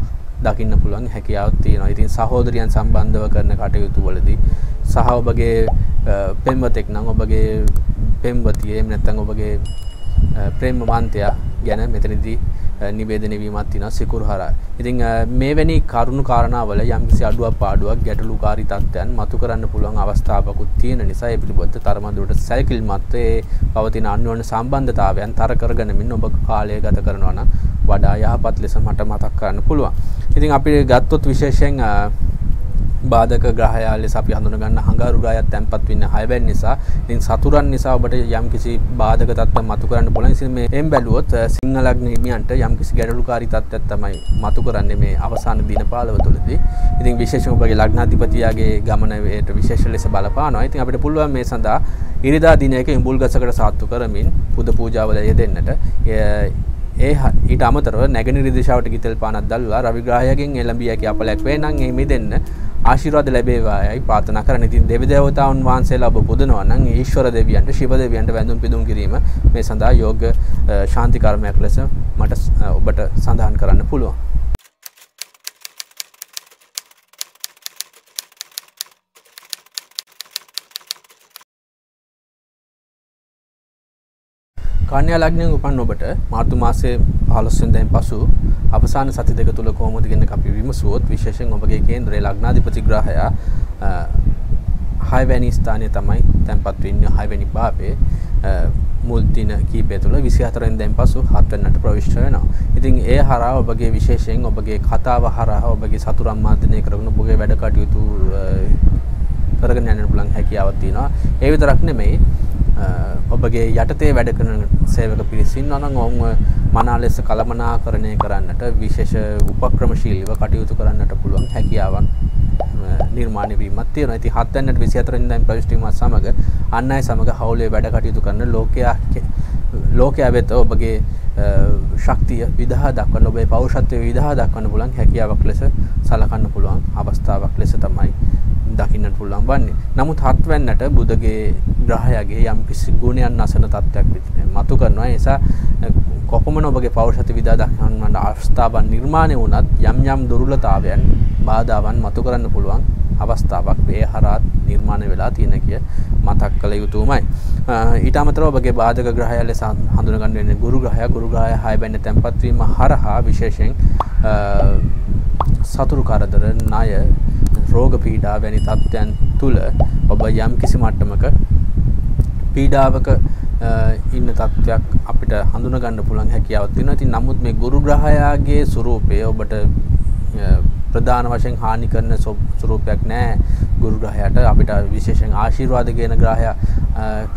දකින්න පුළුවන් හැකියාවක් තියෙනවා. ඉතින් සහෝදරියන් සම්බන්ධව කරන කටයුතු වලදී සහ ඔබගේ පෙම්වතෙක් නම් ඔබගේ පෙම්වතිය එහෙම නැත්නම් ඔබගේ ප්‍රේමවන්තයා ගැන මෙතනදී නිවේදනය වීමක් තියෙනවා සිකුරු හරහා. ඉතින් මේවැනි කරුණු කාරණාවල යම්කිසි අඩුවක් පාඩුවක් ගැටලුකාරී තත්ත්වයන් මතු කරන්න පුළුවන් අවස්ථාවකුත් තියෙන නිසා ඒ පිළිබඳව තරමදුරට සැලකිලිමත් ඒ පවතින අන්‍යෝන්‍ය සම්බන්ධතාවයන් තර කරගෙනමින් ඔබ කාලය ගත කරනවා නම් වඩා යහපත් ලෙස මට මතක් කරන්න පුළුවන්. ඉතින් අපි ගත්තොත් විශේෂයෙන් බාධක ග්‍රහයා ලෙස අපි හඳුන ගන්න හංගාරු ග්‍රහයත් තැන්පත් වෙන්නේ 6 වෙනි නිසා. ඉතින් සතුරන් නිසා ඔබට යම්කිසි බාධක තත්ත්වයක් මතු කරන්න පුළුවන්. ඉතින් මේ එම් බැලුවොත් සිංහ ලග්න හිමියන්ට යම්කිසි ගැටලුකාරී තත්ත්වයක් තමයි මතු කරන්නේ මේ අවසාන දින 15 තුළදී. ඉතින් විශේෂයෙන් ඔබගේ ලග්නාධිපතියාගේ ගමනට විශේෂ ලෙස බලපානවා. ඉතින් අපිට පුළුවන් මේ සඳහා ඉරිදා දිනයක ඉඹුල් ගසකට සාත්තු කරමින් පුද පූජාවල යෙදෙන්නට. ඊට අමතරව නැගෙනහිර දිශාවට ගිතෙල් පානක් දැල්වලා රවි ග්‍රහයගෙන් එළඹිය හැකි අපලක් වේ නම් එහි මිදෙන්න ආශිර්වාද ලැබේවායි ප්‍රාර්ථනා කරන. ඉතින් දෙවි දේවතාවුන් වහන්සේලා ඔබ පුදනවා නම් ඊශ්වර දෙවියන්ට ශිව දෙවියන්ට වැඳුම් පිදුම් කිරීම මේ සඳහා යෝග ශාන්ති කර්මයක් ලෙස මට ඔබට සඳහන් කරන්න පුළුවන්. කන්‍යා ලග්නයෙන් උපන් ඔබට මාර්තු මාසයේ 15 වෙනිදාන් පසු අවසාන සති දෙක තුල කොහොමද කියන එක අපි විමසුවොත් විශේෂයෙන් ඔබගේ කේන්ද්‍රයේ ලග්නාධිපති ග්‍රහයා 6 වෙනි ස්ථානයේ තමයි තැන්පත් වෙන්නේ. 6 වෙනි භාවයේ මුල් දින කීපය තුළ 24 වෙනිදාන් පසු 7 වෙනිදාට ප්‍රවිෂ්ඨ වෙනවා. ඉතින් ඒ හරහා ඔබගේ විශේෂයෙන් ඔබගේ කතාව හරහා ඔබගේ සතුරන් මාර්ජනය කරගෙන ඔබගේ වැඩ කටයුතු කරගෙන යන්න පුළුවන් හැකියාවක් තියෙනවා. ඒ විතරක් නෙමෙයි ඔබගේ යටතේ වැඩ කරන සේවක පිරිස ඉන්නවා නම් ඔවුන් මනා ලෙස කළමනාකරණය කරන්නට විශේෂ උපක්‍රමශීලීව කටයුතු කරන්නට පුළුවන් හැකියාවක් නිර්මාණය වීමක් තියෙනවා. ඉතින් 7 වෙනිදාට 24 වෙනිදාන් ප්‍රවිෂ්ඨ වීමත් සමග අන් අය සමග හවුලේ වැඩ කටයුතු කරන ලෝකයා වෙත ඔබගේ ශක්තිය විදහා දක්වන්න ඔබේ පෞරුෂත්වය විදහා දක්වන්න පුළුවන් හැකියාවක් ලෙස සලකන්න පුළුවන් අවස්ථාවක් ලෙස තමයි දකින්නට පුළුවන් වන්නේ. නමුත් 7 වෙනිදාට බුධගේ ග්‍රහයාගේ යම් කිසි ගුණයන් නැසන තත්ත්වයක් මතු කරනවා. ඒ නිසා කොපමණ ඔබගේ පෞරුෂත්ව විදහා දක්වන්න අවස්ථාවන් නිර්මාණය වුණත් යම් දුර්වලතාවයන් බාධාවන් මතු කරන්න පුළුවන් අවස්ථාවක් මේ හරහා නිර්මාණය වෙලා තියෙන කිය මතක් කළ යුතුමයි. ඊට අමතරව ඔබගේ බාධක ග්‍රහය ලෙස හඳුනගන්න වෙන්නේ ගුරු ග්‍රහය. ගුරු ග්‍රහය 6 වෙනිදා තැන්පත් වීම හරහා විශේෂයෙන් සතුරු කරදර, ණය, රෝග පීඩා වැනි තත්ත්වයන් තුල ඔබ යම් කිසි මට්ටමක පීඩාවක ඉන්න තත්ත්වයක් අපිට හඳුන ගන්න පුළුවන් හැකියාවක් තියෙනවා. ඉතින් නමුත් මේ ගුරු ග්‍රහයාගේ ස්වරූපය ඔබට ප්‍රධාන වශයෙන් හානි කරන ස්වරූපයක් නැහැ. ගුරු ග්‍රහයට අපිට විශේෂයෙන් ආශිර්වාද කියන ග්‍රහයා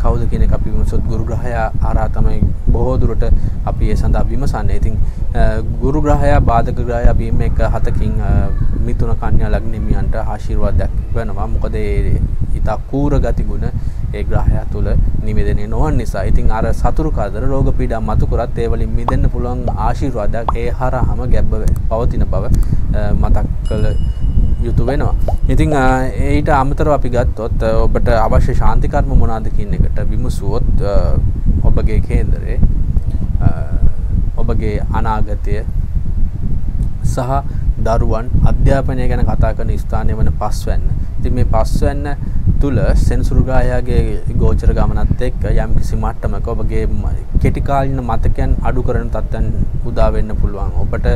කවුද කියන එක අපි විමසොත් ගුරු ග්‍රහයා ආරා තමයි බොහෝ දුරට අපි ඒ සඳහා විමසන්නේ. ඉතින් ගුරු ග්‍රහයා බාධක ග්‍රහයා වීම එක හතකින් මිථුන කන්‍යා ලග්නෙමියන්ට ආශිර්වාදයක් වෙනවා. මොකද ඒ ඊට කූර ගති ගුණ ඒ ග්‍රහයා තුල නිවේදනය නොවන නිසා. ඉතින් අර සතුරු කරදර රෝග පීඩා මතු කරත් ඒ වලින් මිදෙන්න පුළුවන් ආශිර්වාදයක් ඒ හරහාම ගැබ්බ පවතින බව මතක් කළ යුතු වෙනවා. ඉතින් ඊට අමතරව අපි ගත්තොත් ඔබට අවශ්‍ය ශාන්ති කර්ම මොනවාද කියන එකට විමසුවොත් ඔබගේ කේන්දරේ ඔබගේ අනාගතය සහ දරුවන් අධ්‍යාපනය ගැන කතා කරන ස්ථානය වන පස්වැන්න. ඉතින් මේ පස්වැන්න තුල සෙනසුරුගායාගේ ගෝචර ගමනත් එක්ක යම්කිසි මට්ටමක ඔබගේ කෙටි කාලින මතකයන් අඩු කරන තත්ත්වයන් උදා වෙන්න පුළුවන්. ඔබට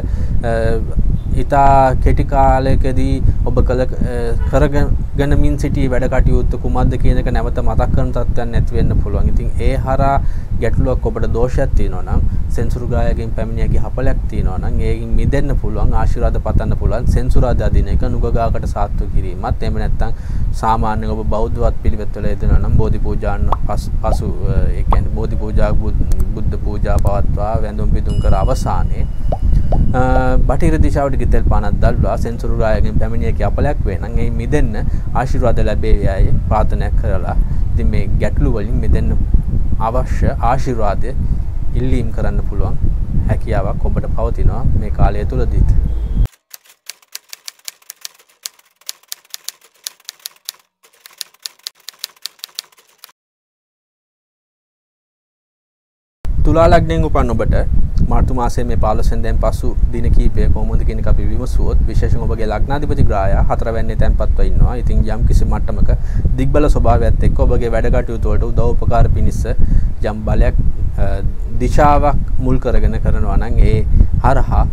ඉතා කෙටි කාලයකදී ඔබ කරගෙන මින් සිටි වැඩ කටයුතු කුමක්ද කියන එක නැවත මතක් කරන තත්ත්වයන් නැති වෙන්න පුළුවන්. ඉතින් ඒ හරහා ගැටලුවක් ඔබට දෝෂයක් තියෙනවා නම් සෙන්සුරුගායගෙන් පැමිණියගේ හපලයක් තියෙනවා නම් ඒකින් මිදෙන්න පුළුවන්, ආශිර්වාද පතන්න පුළුවන්. සෙන්සුරාදා දින එක නුගගාකට සාත්තු කිරීමත් එහෙම නැත්නම් සාමාන්‍යයෙන් ඔබ බෞද්ධවත් පිළිවෙත් වල යෙදෙනවා නම් බෝධි පූජාන් පසු ඒ කියන්නේ බෝධි පූජා බුද්ධ පූජා පවත්වා වැඳුම් පිදුම් කර අවසානයේ බටහිර දිශාවට ගිතෙල් පානක් දැල්වා සෙන්සුරුගායගෙන් පැමිණියගේ අපලයක් වේ නම් ඒ මිදෙන්න ආශිර්වාද ලැබේවි ප්‍රාර්ථනා කරලා ඉතින් මේ ගැටලු වලින් මිදෙන්න අවශ්‍ය ආශිර්වාදය ඉල්ලීම් කරන්න පුළුවන් හැකියාවක් ඔබට පවතිනවා මේ කාලය තුලදී. තුලා ලග්නයෙන් උපන් ඔබට මාර්තු මාසයේ මේ 15 වෙනිදාන් පසු දින කීපය කොහොමද කියන එක අපි විමසුවොත් විශේෂයෙන් ඔබගේ ලග්නාධිපති ග්‍රහය 4 වෙනිදේ තැන්පත්ව ඉන්නවා. ඉතින් යම් කිසි මට්ටමක දිග්බල ස්වභාවයත් එක්ක ඔබගේ වැඩ කටයුතු වලට උදව් උපකාර පිණිස යම් බලයක් දිශාවක් මුල් කරගෙන කරනවා නම් ඒ හරහා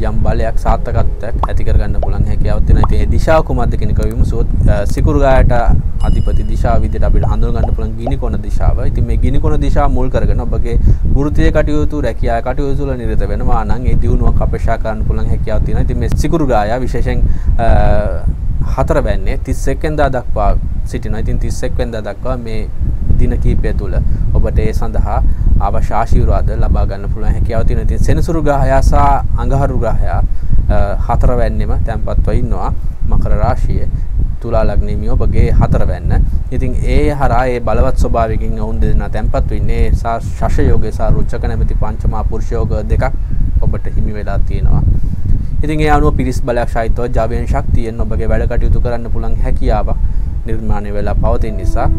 යම් බලයක් සාර්ථකත්වයක් ඇති කරගන්න පුළුවන් හැකියාවක් තියෙනවා. ඉතින් ඒ දිශාව කුමක්ද කියන එක විමසුවොත් සිකුරුගායට අධිපති දිශාව විදිහට අපිට හඳුන ගන්න පුළුවන් ගිනිකොන දිශාව. ඉතින් මේ ගිනිකොන දිශාව මුල් කරගෙන ඔබගේ වෘත්තීය කටයුතු රැකියා කටයුතු වල නිරත වෙනවා නම් ඒ දියුණුවක් අපේක්ෂා කරන්න පුළුවන් හැකියාවක් තියෙනවා. ඉතින් මේ සිකුරුගාය විශේෂයෙන් 4 වෙනිදේ 31 වෙනිදා දක්වා සිටිනවා. ඉතින් 31 වෙනිදා දක්වා මේ දින කීපය තුල ඔබට ඒ සඳහා අවශ්‍ය ආශිර්වාද ලබා ගන්න පුළුවන් හැකියාව තියෙනවා. ඉතින් සෙනසුරු ග්‍රහයා සහ අඟහරු ග්‍රහයා 4 වෙනිදේම තැන්පත්ව ඉන්නවා මකර රාශියේ. තුලා ලග්නෙමි ඔබගේ 4 වෙනිද. ඉතින් ඒ හරහා ඒ බලවත් ස්වභාවයකින් වුන් දෙන්නා තැන්පත් වෙන්නේ ශෂ යෝගය සහ රුචක නැමැති පංචමා පුරුෂ යෝග දෙකක් ඔබට හිමි වෙලා තියෙනවා. ඉතින් ඒ අනුව පිරිස් බලයක් සහිතව ජවයෙන් ශක්තියෙන් ඔබගේ වැඩ කටයුතු කරන්න පුළුවන් හැකියාවක් නිර්මාණය වෙලා පවතින නිසා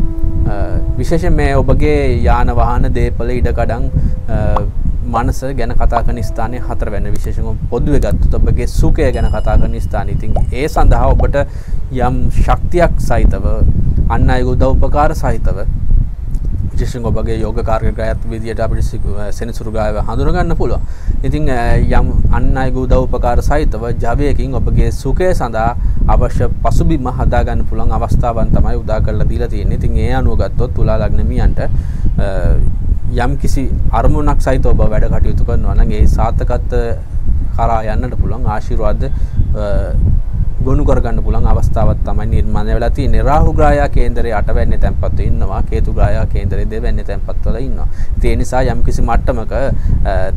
විශේෂයෙන් මේ ඔබගේ යාන වාහන දේපල ඉඩකඩම් මනස ගැන කතා කරන ස්ථානයේ 4 වෙනි විශේෂයෙන්ම පොදුවේ ගත්තොත් ඔබගේ සුඛය ගැන කතා කරන ස්ථානය. ඉතින් ඒ සඳහා ඔබට යම් ශක්තියක් සහිතව අන් අයගේ උදව් උපකාර සහිතව විශේෂයෙන් ඔබගේ යෝග කාර්යග්‍රහයත් විදියට අපිට සෙනසුරු ගායව හඳුනා ගන්න පුළුවන්. ඉතින් යම් අන් අයගේ උදව් උපකාර සහිතව ජවයකින් ඔබගේ සුඛය සඳහා අවශ්‍ය පසුබිම හදා ගන්න පුළුවන් අවස්ථාවන් තමයි උදා කරලා දීලා තියෙන්නේ. ඉතින් ඒ අනුව ගත්තොත් තුලා ලග්න මියන්ට යම් කිසි අරමුණක් සහිතව ඔබ වැඩ කටයුතු කරනවා නම් ඒ සාර්ථකත්වය කරා යන්නට පුළුවන් ආශිර්වාද ගොනු කරගන්න පුළුවන් අවස්ථාවක් තමයි නිර්මාණය වෙලා තියෙන්නේ. රාහු ග්‍රහයා කේන්දරයේ 8 වෙනිදේ තැන්පත් ඉන්නවා. කේතු ග්‍රහයා කේන්දරයේ 2 වෙනිදේ තැන්පත් වෙලා ඉන්නවා. ඒ නිසා යම් කිසි මට්ටමක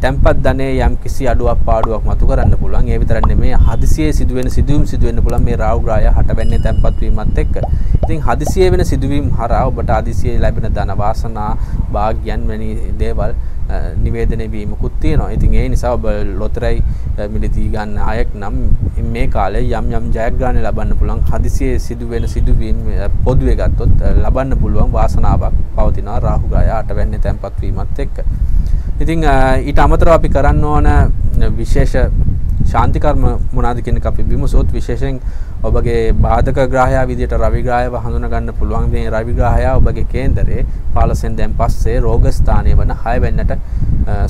තැන්පත් ධනයේ යම් කිසි අඩුවක් පාඩුවක් මතු කරන්න පුළුවන්. ඒ විතරක් නෙමෙයි හදිසියේ සිදුවෙන පුළුවන් මේ රාහු ග්‍රහයා 8 වෙනිදේ තැන්පත් වීමත් එක්ක. ඉතින් හදිසියේ වෙන සිදුවීම් හරහා ඔබට හදිසියේ ලැබෙන ධන වාසනා භාග්‍යයන් වැනි දේවල් නිවේදනය වීමකුත් තියෙනවා. ඉතින් ඒ නිසා ඔබ ලොතරැයි මිලදී ගන්න අයෙක් නම් මේ කාලේ යම් යම් ජයග්‍රහණ ලබන්න පුළුවන් හදිසියේ සිදුවෙන සිදුවීම් පොදුවේ ගත්තොත් ලබන්න පුළුවන් වාසනාවක් පවතිනවා රාහු ග්‍රහය 8 වෙනිදේ තැන්පත් වීමත් එක්ක. ඉතින් ඊට අමතරව අපි කරන්න ඕන විශේෂ ශාන්ති කර්ම මොනවාද කියන එක අපි විමසුවොත් විශේෂයෙන් ඔබගේ බාධක ග්‍රහයා විදියට රවි ග්‍රහයව හඳුනා ගන්න පුළුවන්. මේ රවි ග්‍රහයා ඔබගේ කේන්දරේ 15 වෙනිදාන් පස්සේ රෝග ස්ථානයේ වන 6 වෙනිදට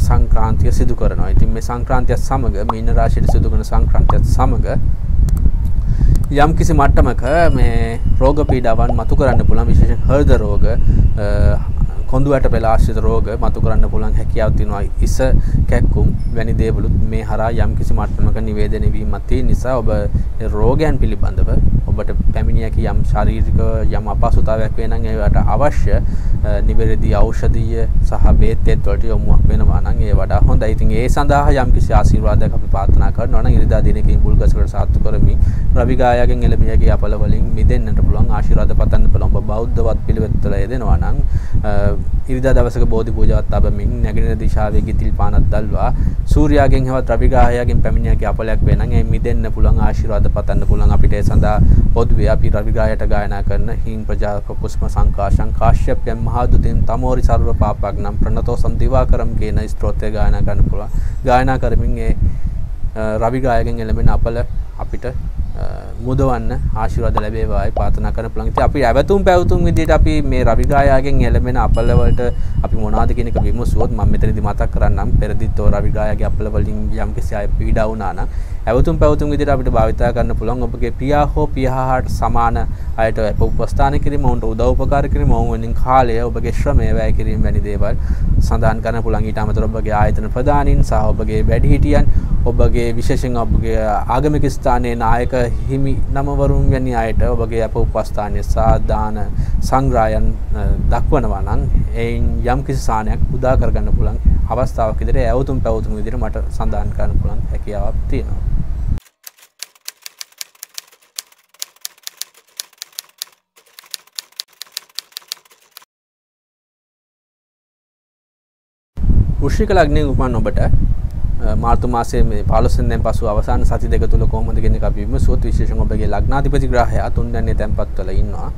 සංක්‍රාන්තිය සිදු කරනවා. ඉතින් මේ සංක්‍රාන්තියත් සමග මීන රාශියට සිදු කරන සංක්‍රාන්තියත් සමග යම් කිසි මට්ටමක මේ රෝග පීඩාවන් මතු කරන්න පුළුවන්. විශේෂයෙන් හෘද රෝග කොඳු වැට පෙළ ආශ්‍රිත රෝග මතු කරන්න පුළුවන් හැකියාවක් තියෙනවා. ඉස කැක්කුම් වැනි දේවලුත් මේ හරහා යම් කිසි මට්ටමක නිවේදනය වීමක් තියෙන නිසා ඔබ රෝගයන් පිළිබඳව ඔබට පැමිණිය හැකි යම් ශාරීරික යම් අපහසුතාවයක් වේ නම් ඒවට අවශ්‍ය නිවැරදි ඖෂධීය සහ බේත් වලට යොමුවක් වෙනවා නම් ඒ වඩා හොඳයි. ඉතින් ඒ සඳහා යම් කිසි ආශිර්වාදයක් අපි ප්‍රාර්ථනා කරනවා නම් ඉරිදා දිනකින් බුල්ගසකට සාත්තු කරමි රවි ගායාගෙන් එළමියගේ අපල වලින් මිදෙන්නට පුළුවන් ආශිර්වාද පතන්න පුළුවන්. ඔබ බෞද්ධවත් පිළිවෙත් වල යෙදෙනවා නම් ඉරිදා දවසක බෝධි පූජාවත් තබමින් නැගෙනහිර දිශාවේ ගිතිල් පානක් දැල්වා සූර්යාගෙන් හවත් රවි ග්‍රහයාගෙන් පැමිණියගේ අපලයක් වේ නම් ඒ මිදෙන්න පුළුවන් ආශිර්වාද පතන්න පුළුවන්. අපිට ඒ සඳහා පොදුවේ අපි රවි ග්‍රහයට ගායනා කරන හිං ප්‍රජාක කුස්ම සංකාශං කාශ්‍යපයන් මහදුතින් තමෝරි සර්ව පාපග්නම් ප්‍රණතෝ සම්දිවාකරම් කියන ස්තෝත්‍රය ගායනා කරන්න පුළුවන්. ගායනා කරමින් ඒ රවි ග්‍රහයෙන් එළඹෙන අපල අපිට මුදවන්න ආශිර්වාද ලැබේවායි ප්‍රාර්ථනා කරන පුළුවන්. ඉතින් අපි ඇවතුම් පැවතුම් විදිහට අපි මේ රවිගායාගෙන් එළඹෙන අපල වලට අපි මොනවද කියන එක විමසුවොත් මම මෙතනදී මතක් කරන්නම් පෙරදිත් රවිගායාගේ අපල වලින් යම් කිසි අය පීඩා වුණා නම් ඇවතුම් පැවතුම් විදිහට අපිට භාවිතා කරන්න පුළුවන්. ඔබගේ පියා හෝ පියාහට සමාන අයට උපස්ථාන කිරීම, ඔවුන්ට උදව් උපකාර කිරීම, ඔවුන් වෙනින් කාලය, ඔබගේ ශ්‍රමය වැය කිරීම වැනි දේවල් සඳහන් කරන්න පුළුවන්. ඊට අමතරව ඔබගේ ආයතන ප්‍රධානීන් සහ ඔබගේ වැඩිහිටියන්, ඔබගේ විශේෂයෙන් ඔබගේ ආගමික ස්ථානයේ නායක හිමි නමවරුන් වැනි අයට ඔබගේ අප උපස්ථානයේ සාදාන සංග්‍රහයන් දක්වනවා නම් එයින් යම් කිසි සානයක් උදා කරගන්න පුළුවන් අවස්ථාවක් විදිහට ඇවතුම් පැවතුම් විදිහට මට සඳහන් කරන්න පුළුවන් හැකියාවක් තියෙනවා. වෘශ්චික ලග්නයෙන් උපන් ඔබට මාර්තු මාසයේ මේ 15 වෙනිදාන් පසු අවසාන සති දෙක තුල කොහොමද කියන එක අපි විමසුවොත් විශේෂයෙන් ඔබගේ ලග්නාධිපති ග්‍රහයා 3 වෙනිදා තැන්පත් වෙලා ඉන්නවා.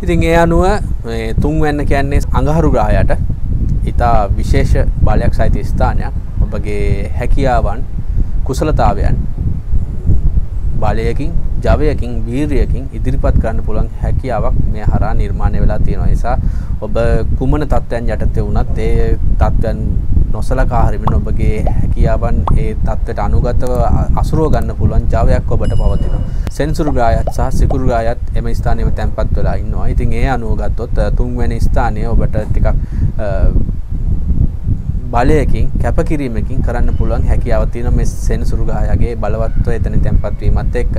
ඉතින් ඒ අනුව මේ 3 වෙනි කියන්නේ අඟහරු ග්‍රහයට ඊටා විශේෂ බලයක් සහිත ස්ථානයක්. ඔබගේ හැකියාවන්, කුසලතාවයන් බලයකින්, ජවයකින්, වීරියකින් ඉදිරිපත් කරන්න පුළුවන් හැකියාවක් මේ හරහා නිර්මාණය වෙලා තියෙනවා. ඒ නිසා ඔබ කුමන තත්ත්වයන් යටතේ වුණත් ඒ තත්ත්වයන් නොසලකා හරින්න ඔබගේ හැකියාවන් ඒ තත්ත්වයට අනුගතව අසුරව ගන්න පුළුවන් ජවයක් ඔබට පවතිනවා. සෙන්සුරු ග්‍රහයත් සහ සිකුරු ග්‍රහයත් එම ස්ථානයේ තැන්පත් වෙලා ඉන්නවා. ඉතින් ඒ අනුව ගත්තොත් 3 වෙනි ස්ථානයේ ඔබට ටිකක් බලයකින් කැපකිරීමකින් කරන්න පුළුවන් හැකියාවක් තියෙනවා මේ සෙනසුරු ග්‍රහයාගේ බලවත්ව එතන තැන්පත් වීමත් එක්ක.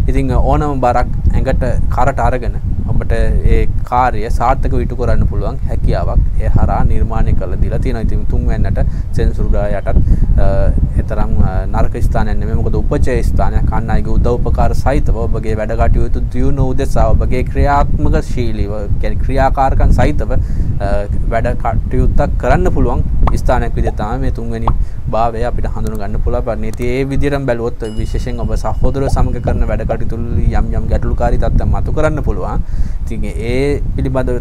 ඉතින් ඕනම බරක් ඇඟට කරට අරගෙන ඔබට ඒ කාර්යය සාර්ථකව ඉටු කරන්න පුළුවන් හැකියාවක් ඒ හරහා නිර්මාණය කරලා දීලා තියෙනවා. ඉතින් 3 වෙනිට සෙනසුරු ග්‍රහයටත් එතරම් නරක ස්ථානයක් නෙමෙයි. මොකද උපචය ස්ථානයක් අන් අයගේ උදව් උපකාර සහිතව ඔබගේ වැඩ කටයුතු දියුණු උදෙසා ඔබගේ ක්‍රියාත්මක ශීලීව කියන්නේ ක්‍රියාකාරකම් සහිතව වැඩ කටයුත්තක් කරන්න පුළුවන් ස්ථානයක් විදිහට තමයි මේ 3 වෙනි භාවය අපිට හඳුන ගන්න පුළුවන්. ඉතින් ඒ විදිහටම බැලුවොත් විශේෂයෙන් ඔබ සහෝදරයෝ සමග කරන වැඩ කටයුතු යම් ගැටලුකාරී තත්ත්වයන් මතු කරන්න පුළුවන්. ඉතින් ඒ පිළිබඳව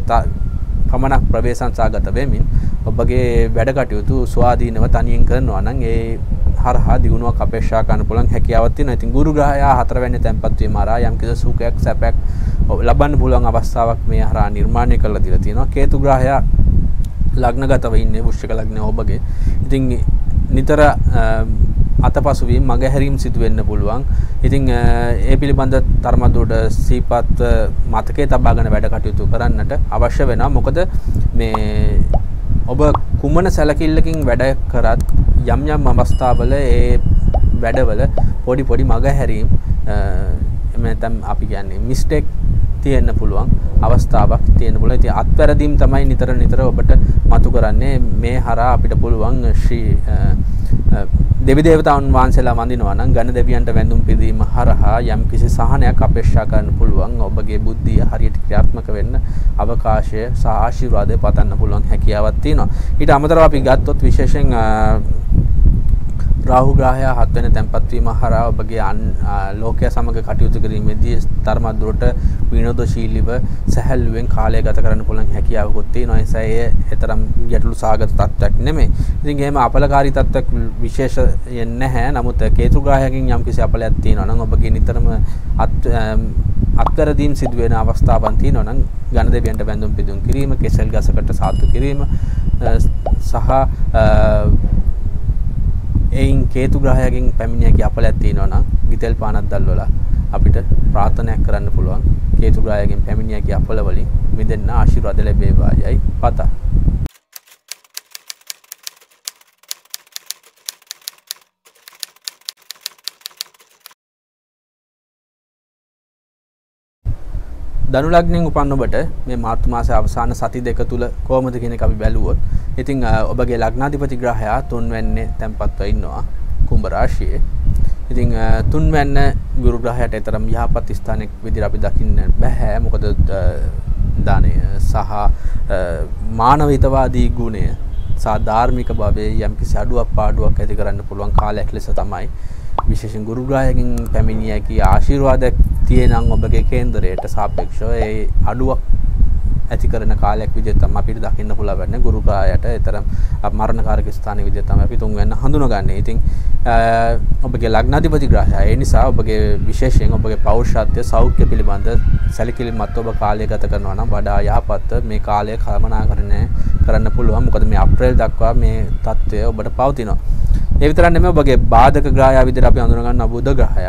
පමණක් ප්‍රවේශංසාගත වෙමින් ඔබගේ වැඩ කටයුතු ස්වාධීනව තනියෙන් කරනවා නම් ඒ හරහා දියුණුවක් අපේක්ෂා කරන්න පුළුවන් හැකියාවක් තියෙනවා. ඉතින් ගුරු ග්‍රහයා 4 වෙනි තැන්පත් වීම හරහා යම් කිසි සුඛයක් සැපයක් ලබන්න පුළුවන් අවස්ථාවක් මේ හරහා නිර්මාණය කරලා දීලා තියෙනවා. කේතු ග්‍රහයා ලග්නගතව ඉන්නේ වෘශ්චික ලග්නය ඔබගේ. ඉතින් නිතර අතපසු වීම මගහැරීම් සිදු වෙන්න පුළුවන්. ඉතින් ඒ පිළිබඳ තරමදුරට සීපත් මතකයේ තබාගෙන වැඩ කටයුතු කරන්නට අවශ්‍ය වෙනවා. මොකද මේ ඔබ කුමන සැලකිල්ලකින් වැඩ කරත් යම් අවස්ථාවල ඒ වැඩවල පොඩි මගහැරීම් එමෙතන අපි කියන්නේ මිස්ටේක් තියෙන්න පුළුවන් අවස්ථාවක් තියෙන්න පුළුවන්. ඉතින් අත්වැරදීම් තමයි නිතර ඔබට මතු කරන්නේ. මේ හරහා අපිට පුළුවන් දෙවි දේවතාවුන් වහන්සේලා වඳිනවා නම් ඝන දෙවියන්ට වැඳුම් පිදීම හරහා යම් කිසි සහනයක් අපේක්ෂා කරන්න පුළුවන්. ඔබගේ බුද්ධිය හරියට ක්‍රියාත්මක වෙන්න අවකාශය සහ ආශිර්වාදය පතන්න පුළුවන් හැකියාවක් තියෙනවා. ඊට අමතරව අපි ගත්තොත් විශේෂයෙන් රාහු ග්‍රහයා 7 වෙනි තැන්පත් වීම හරහා ඔබගේ ලෝකයා සමග කටයුතු කිරීමේදී තරමක් දුරට විනෝදශීලීව සැහැල්ලුවෙන් කාලය ගත කරන්න පුළුවන් හැකියාවකුත් තියෙනවා. ඒ නිසා ඒ තරම් ගැටලු සාගත තත්ත්වයක් නෙමෙයි. ඉතින් එහෙම අපලකාරී තත්ත්වයක් විශේෂයෙන් නැහැ. නමුත් කේතු ග්‍රහයෙන් යම් කිසි අපලයක් තියෙනවා නම් ඔබගේ නිතරම අත්වැරදීම් සිදු වෙන අවස්ථාවන් තියෙනවා නම් ඝන දෙවියන්ට වැඳුම් පිදුම් කිරීම, කෙසෙල් ගසකට සාතු කිරීම සහ එයින් කේතු ග්‍රහයෙන් පැමිණිය අපලයක් තියෙනවා නම් ගිතෙල් පානක් දැල්වලා අපිට ප්‍රාර්ථනා කරන්න පුළුවන් කේතු ග්‍රහයෙන් පැමිණිය අපල වලින් මිදෙන්න ආශිර්වාද ලැබේවා යයි පතා. ධනු ලග්නයෙන් උපන් ඔබට මේ මාර්තු මාසයේ අවසාන සති දෙක තුල කොහොමද කියන එක අපි බැලුවොත් ඉතින් ඔබගේ ලග්නාධිපති ග්‍රහයා 3 වෙනිනේ තැන්පත්ව ඉන්නවා කුම්භ රාශියේ. ඉතින් 3 වෙනි ගුරු ග්‍රහයට තරම් යහපත් ස්ථානයක් විදිහට අපි දකින්න බෑ. මොකද දානය සහ මානවිකවාදී ගුණය සහ ධාර්මික භාවයේ යම්කිසි අඩුවක් පාඩුවක් ඇති කරන්න පුළුවන් කාලයක් ලෙස තමයි විශේෂයෙන් ගුරු ග්‍රහයෙන් පැමිණිය කී ආශිර්වාදයක් තියෙනම් ඔබගේ කේන්දරයට සාපේක්ෂව ඒ අඩුවක් ඇති කරන කාලයක් විදිහට තමයි අපිට දකින්න පුළුවන් වෙන්නේ ගුරු ග්‍රහයට. ඒතරම් මරණකාරක ස්ථාන විදිහට තමයි අපි තුන්වෙනි හඳුනගන්නේ. ඉතින් ඔබගේ ලග්නාධිපති ග්‍රහය ඒ නිසා ඔබගේ විශේෂයෙන් ඔබගේ පෞරුෂත්වය සෞඛ්‍ය පිළිබඳ සැලකිලිමත් ඔබ කාලය ගත කරනවා නම් වඩා යහපත් මේ කාලය කළමනාකරණය කරන්න පුළුවන්. මොකද මේ අප්‍රේල් දක්වා මේ තත්ත්වය ඔබට පවතිනවා. ඒ විතරක් නෙමෙයි ඔබගේ බාධක ග්‍රහය විදිහට අපි හඳුනගන්නවා බුධ ග්‍රහය.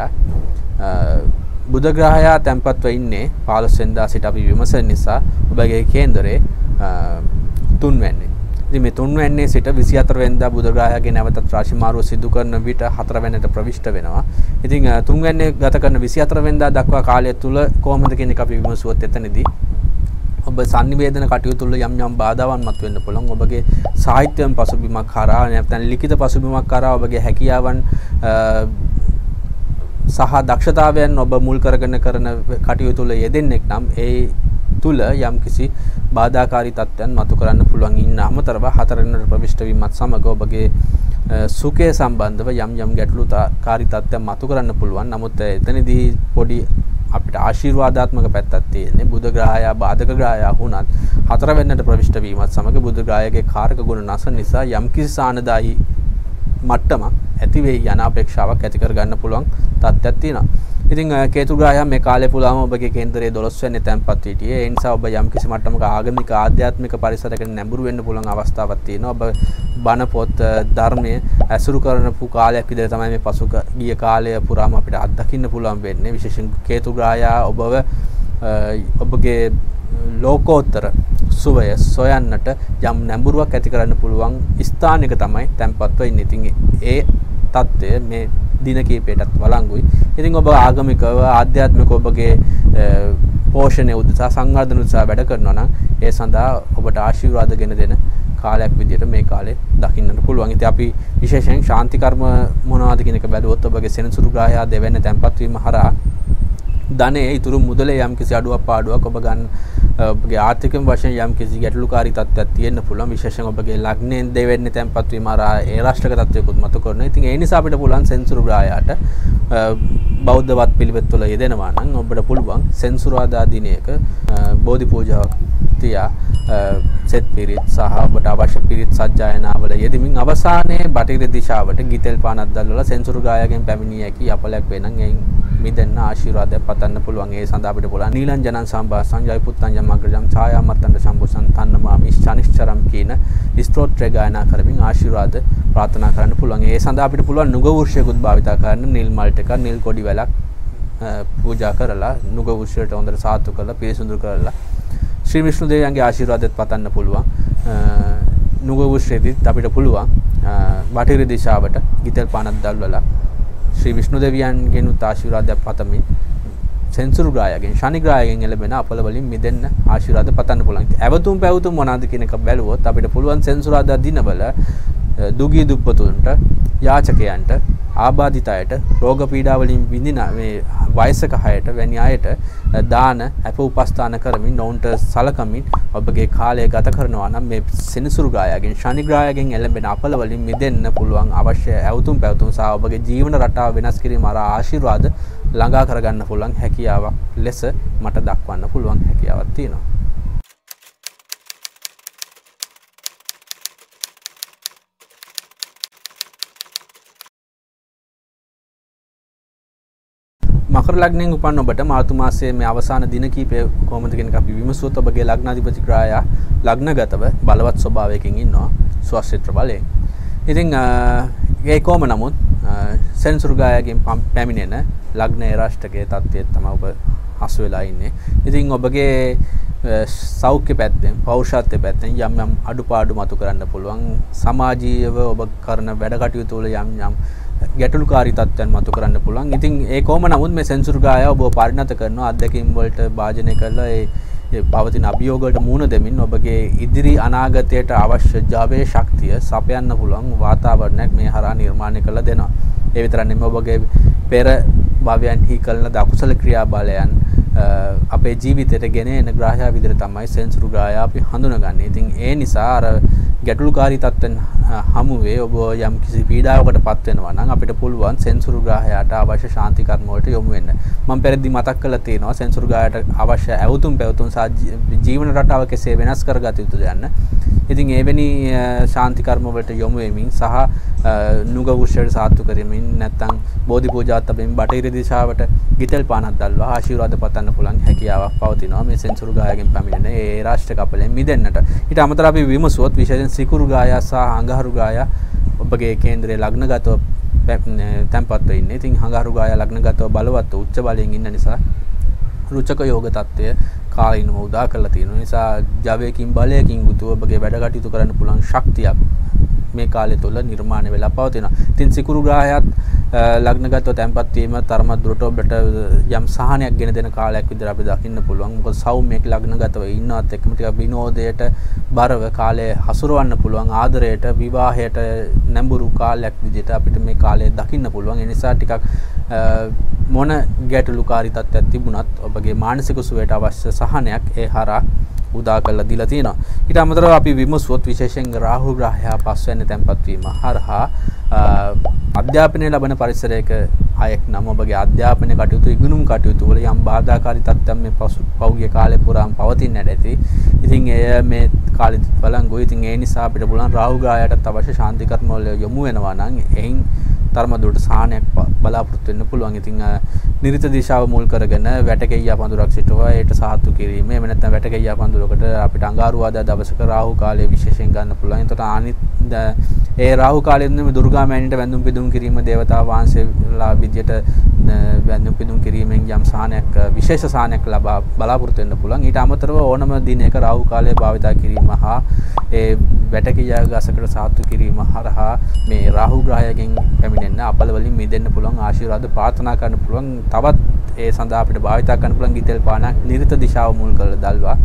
බුධ ග්‍රහය තැන්පත්ව ඉන්නේ 15 වෙනිදා සිට අපි විමසන නිසා ඔබගේ කේන්දරේ 3 වෙනි. ඉතින් මේ 3 වෙනිනේ සිට 24 වෙනිදා බුධ ග්‍රහයගේ නැවතත් රාශි මාරුව සිදු කරන විට 4 වෙනිට ප්‍රවිෂ්ඨ වෙනවා. ඉතින් 3 වෙනිනේ ගත කරන 24 වෙනිදා දක්වා කාලය තුල කොහොමද කියන එක අපි විමසුවොත් එතනදී ඔබ සංනිවේදන කටයුතු වල යම් බාධාවන් මතුවෙන්න පුළුවන්. ඔබගේ සාහිත්‍යයෙන් පසුබිමක් කරා නැත්නම් ලිඛිත පසුබිමක් කරා ඔබගේ හැකියාවන් සහ දක්ෂතාවයන් ඔබ මුල් කරගෙන කරන කටයුතු වල යෙදෙන්නෙක් නම් ඒ තුල යම්කිසි බාධාකාරී තත්ත්වයන් මතු කරන්න පුළුවන්. ඉන්න අමතරව 4 වෙනිට ප්‍රවිෂ්ඨ වීමත් සමග ඔබගේ සුඛය සම්බන්ධව යම් ගැටලුකාරී තත්ත්වයන් මතු කරන්න පුළුවන්. නමුත් එතනදී පොඩි අපිට ආශිර්වාදාත්මක පැත්තක් තියෙන්නේ. බුධ ග්‍රහය බාධක ග්‍රහය වුණත් 4 වෙනිට ප්‍රවිෂ්ඨ වීමත් සමග බුධ ග්‍රහයගේ කාරක ගුණ නැස නිසා යම්කිසි සානදායි මට්ටමක් ඇති වෙයි යන අපේක්ෂාවක් ඇති කර ගන්න පුළුවන් තත්ත්වයක් තියෙනවා. ඉතින් කේතු ග්‍රහය මේ කාලේ පුරාම ඔබගේ කේන්දරයේ 12 වෙනි තැන්පත් හිටියේ. ඒ නිසා ඔබ යම්කිසි මට්ටමක ආගමික ආධ්‍යාත්මික පරිසරයකට නැඹුරු වෙන්න පුළුවන් අවස්ථාවක් තියෙනවා. ඔබ බණ පොත් ධර්මයේ ඇසුරු කරන කාලයක් විදිහට තමයි මේ පසුගිය කාලය පුරාම අපිට අත්දකින්න පුළුවන් වෙන්නේ. විශේෂයෙන් කේතු ග්‍රහය ඔබගේ ලෝකෝත්තර සුවය සොයන්නට යම් නැඹුරුවක් ඇති කරන්න පුළුවන් ස්ථානයක තමයි තැන්පත්ව ඉන්නේ. ඉතින් ඒ තත්ත්වය මේ දින කීපයටත් වළංගුයි. ඉතින් ඔබ ආගමිකව ආධ්‍යාත්මිකව ඔබගේ පෝෂණය උදෙසා සංවර්ධන උදෙසා වැඩ කරනවා නම් ඒ සඳහා ඔබට ආශිර්වාද ගෙන දෙන කාලයක් විදිහට මේ කාලේ දකින්නට පුළුවන්. ඉතින් අපි විශේෂයෙන් ශාන්ති කර්ම මොනවද කියන එක බැලුවොත් ඔබගේ සෙනසුරු ග්‍රහය දෙවෙනි තැන්පත් වීම හරහා ධනයේ ඉතුරු මුදලේ යම්කිසි අඩුවක් පාඩුවක් ඔබ ගන්න ඔබගේ ආර්ථික වශයෙන් යම්කිසි ගැටලුකාරී තත්ත්වයක් තියෙන්න පුළුවන්. විශේෂයෙන් ඔබගේ ලග්නයෙන් දෙවෙනි තැන්පත් වීම හරහා ඒ රාෂ්ට්‍රක තත්ත්වයකුත් මතු කරනවා. ඉතින් ඒ නිසා අපිට පුළුවන් සෙන්සුරු ග්‍රහයට බෞද්ධවත් පිළිවෙත් වල යෙදෙනවා නම් ඔබට පුළුවන් සෙන්සුරාදා දිනයක බෝධි පූජාවක් තියා සෙත් පිරිත් සහ ඔබට අවශ්‍ය පිරිත් සජ්ජායනාවල යෙදෙමින් අවසානයේ බටහිර දිශාවට ගිතෙල් පානක් දැල්වලා සෙන්සුරු ග්‍රහයෙන් පැමිණිය හැකි අපලයක් වෙනන් එයින් මිදෙන්න ආශිර්වාදයක් පතන්න පුළුවන්. ඒ සඳහා අපිට පුළුවන් නීලංජනං සම්භාසං ජයපුත්තං යමග්‍රජං ඡායාමර්තණ්ඩ සම්බුසං තන්නමාමි ශනිශ්චරම් කියන ස්තෝත්‍රය ගායනා කරමින් ආශිර්වාද ප්‍රාර්ථනා කරන්න පුළුවන්. ඒ සඳහා අපිට පුළුවන් නුග වෘක්ෂයකුත් භාවිත කරන්න. නිල් මල් ටික නිල් කොඩි වැලක් පූජා කරලා නුග වෘක්ෂයට හොඳට සාතු කරලා පිරිසිදු කරලා ශ්‍රී විෂ්ණු දේවයන්ගේ ආශිර්වාදයක් පතන්න පුළුවන්. නුග වෘක්ෂයේදීත් අපිට පුළුවන් බටහිර දිශාවට ගිතෙල් පානක් දැල්වලා ශ්‍රී විෂ්ණු දේවයන්ගෙන් ආශිර්වාදයක් පතමින් සෙන්සුරු ග්‍රහයෙන් ශනි ග්‍රහයෙන් ලැබෙන අපල වලින් මිදෙන්න ආශිර්වාද පතන්න පුළුවන්. ඇවතුම් පැවතුම් මොනවාද කියන එක බැලුවොත් අපිට පුළුවන් සෙන්සුරාදා දිනවල දුගී දුප්පතුන්ට යාචකයන්ට ආබාධිත අයට රෝග පීඩා වලින් විඳින මේ වයසක අයට වැනි අයට දාන අප උපස්ථාන කරමින් ඔවුන්ට සලකමින් ඔබගේ කාලය ගත කරනවා නම් මේ සෙනසුරු ග්‍රහයෙන් ශනි ග්‍රහයෙන් එළඹෙන අපල වලින් මිදෙන්න පුළුවන් අවශ්‍ය ඇවතුම් පැවතුම් සහ ඔබගේ ජීවන රටාව වෙනස් කිරීම හරහා ආශිර්වාද ළඟා කරගන්න පුළුවන් හැකියාවක් ලෙස මට දක්වන්න පුළුවන් හැකියාවක් තියෙනවා. මකර ලග්නයෙන් උපන් ඔබට මාර්තු මාසයේ මේ අවසාන දින කීපය කොහොමද කියන එක අපි විමසුවොත් ඔබගේ ලග්නාධිපති ග්‍රහය ලග්නගතව බලවත් ස්වභාවයකින් ඉන්නවා ස්වක්ෂේත්‍ර බලයෙන්. ඉතින් ඒ කොහොම නමුත් සෙන්සුරු ග්‍රහයෙන් පැමිණෙන ලග්නයේ රාෂ්ටකයේ තත්ත්වයේ තමයි ඔබ හසු වෙලා ඉන්නේ. ඉතින් ඔබගේ සෞඛ්‍ය පැත්තෙන් පෞරුෂත්වයේ පැත්තෙන් යම් අඩුපාඩු මතු කරන්න පුළුවන්. සමාජීයව ඔබ කරන වැඩ කටයුතු වල යම් ගැටලුකාරී තත්ත්වයන් මතු කරන්න පුළුවන්. ඉතින් ඒ කොහොම නමුත් මේ සෙන්සුරු ග්‍රහය ඔබ පරිණත කරනවා අත්දැකීම් වලට භාජනය කරලා ඒ පවතින අභියෝග වලට මුහුණ දෙමින් ඔබගේ ඉදිරි අනාගතයට අවශ්‍ය ජවයේ ශක්තිය සපයන්න පුළුවන් වාතාවරණයක් මේ හරහා නිර්මාණය කරලා දෙනවා. ඒ විතරක් නෙමෙයි ඔබගේ පෙර භවයන්හි කළන දකුසල ක්‍රියාබලයන් අපේ ජීවිතයට ගෙන එන ග්‍රහය විදිහට තමයි සෙන්සුරු ග්‍රහය අපි හඳුනගන්නේ. ඉතින් ඒ නිසා අර ගැටලුකාරී තත්ත්වෙන් හමුවේ ඔබ යම් කිසි පීඩාවකට පත් වෙනවා නම් අපිට පුළුවන් සෙන්සුරු ග්‍රහයාට අවශ්‍ය ශාන්ති කර්ම වලට යොමු වෙන්න. මම පෙරදී මතක් කරලා තියෙනවා සෙන්සුරු ග්‍රහයාට අවශ්‍ය ඇවතුම් පැවතුම් සහ ජීවන රටාව කෙසේ වෙනස් කරගත යුතුද යන්න. ඉතින් එවැනි ශාන්ති කර්ම වලට යොමු වෙමින් සහ නුග වෘක්ෂයට සාත්තු කරමින් නැත්නම් බෝධි පූජාත් අපෙන් බටහිර දිශාවට ගිතෙල් පානක් දැල්වා ආශිර්වාද පතන්න පුළුවන් හැකියාවක් පවතිනවා මේ සෙන්සුරු ග්‍රහයෙන් පැමිණෙන ඒ රාෂ්ට්‍ර කපලෙන් මිදෙන්නට. ඊට අමතරව අපි විමසුවොත් විශේෂයෙන් සිකුරු ග්‍රහයා සහ අඟහරු ග්‍රහයා ඔබගේ කේන්දරයේ ලග්නගතව තැන්පත්ව ඉන්නේ. ඉතින් අඟහරු ග්‍රහයා ලග්නගතව බලවත් උච්ච බලයෙන් ඉන්න නිසා රුචක යෝග තත්ත්වය කාලිනව උදා කරලා තියෙනවා. නිසා ජවයකින් බලයකින් යුතුව ඔබගේ වැඩ කටයුතු කරන්න පුළුවන් ශක්තියක් මේ කාලය තුළ නිර්මාණය වෙලා පවතිනවා. ඉතින් සිකුරු ග්‍රහයාත් ලග්නගතව තැන්පත් වීම තරමක් දුරට ඔබට යම් සහනයක් ගෙන දෙන කාලයක් විදිහට අපි දකින්න පුළුවන්. මොකද සෞම්‍යක ලග්නගතව ඉන්නවත් එක්කම ටිකක් විනෝදයට බරව කාලය හසුරවන්න පුළුවන්. ආදරයට විවාහයට නැඹුරු කාලයක් විදිහට අපිට මේ කාලය දකින්න පුළුවන්. ඒ නිසා ටිකක් මොන ගැටලුකාරී තත්ත්වයක් තිබුණත් ඔබගේ මානසික සුවයට අවශ්‍ය සහනයක් ඒ හරහා උදා කරලා දීලා තියෙනවා. ඊට අමතරව අපි විමසුවොත් විශේෂයෙන් රාහු ග්‍රහයා පස්වැන්නේ තැන්පත් වීම හරහා අධ්‍යාපනය ලබන පරිසරයක අයෙක් නම් ඔබගේ අධ්‍යාපන කටයුතු ඉගෙනුම් කටයුතු වල යම් බාධාකාරී තත්ත්වයන් මේ පෞද්ගලික කාලේ පුරාම පවතින්නට ඇති. ඉතින් එය මේ කාලෙත් බලංගුයි. ඉතින් ඒ නිසා අපිට පුළුවන් රාහු ග්‍රහයාට අවශ්‍ය ශාන්ති කර්ම වල යොමු වෙනවා නම් එයින් තරම දුරට සහනයක් බලාපොරොත්තු වෙන්න පුළුවන්. ඉතින් නිරිත දිශාව මුල් කරගෙන වැටකෙයියා පඳුරක් සිටුවා ඒට සාහතු කිරීම. එහෙම නැත්නම් වැටකෙයියා පඳුරකට අපිට අඟහරුවාදා දවසක රාහු කාලයේ විශේෂයෙන් ගන්න පුළුවන්. එතකොට අනිත් ඒ රාහු කාලෙදී මේ දුර්ගා මෑණිට වැඳුම් පිදුම් කිරීම දේවතා වහන්සේලා විදියට වැඳුම් පිදුම් කිරීමෙන් යම් සහනයක් විශේෂ සහනයක් ලබා බලාපොරොත්තු වෙන්න පුළුවන්. ඊට අමතරව ඕනම දිනයක රාහු කාලය භාවිතා කිරීම හා ඒ වැටකෙයියා ගසකට සාහතු කිරීම හරහා මේ රාහු ග්‍රහයෙන් පැමිණෙන අපල වලින් මිදෙන්න පුළුවන්. ආශිර්වාද ප්‍රාර්ථනා කරන්න පුළුවන්. තවත් ඒ සඳහා අපිට භාවිතා කරන්න පුළුවන් ගිතෙල් පානක් නිරිත දිශාව මුල් කරලා දල්වා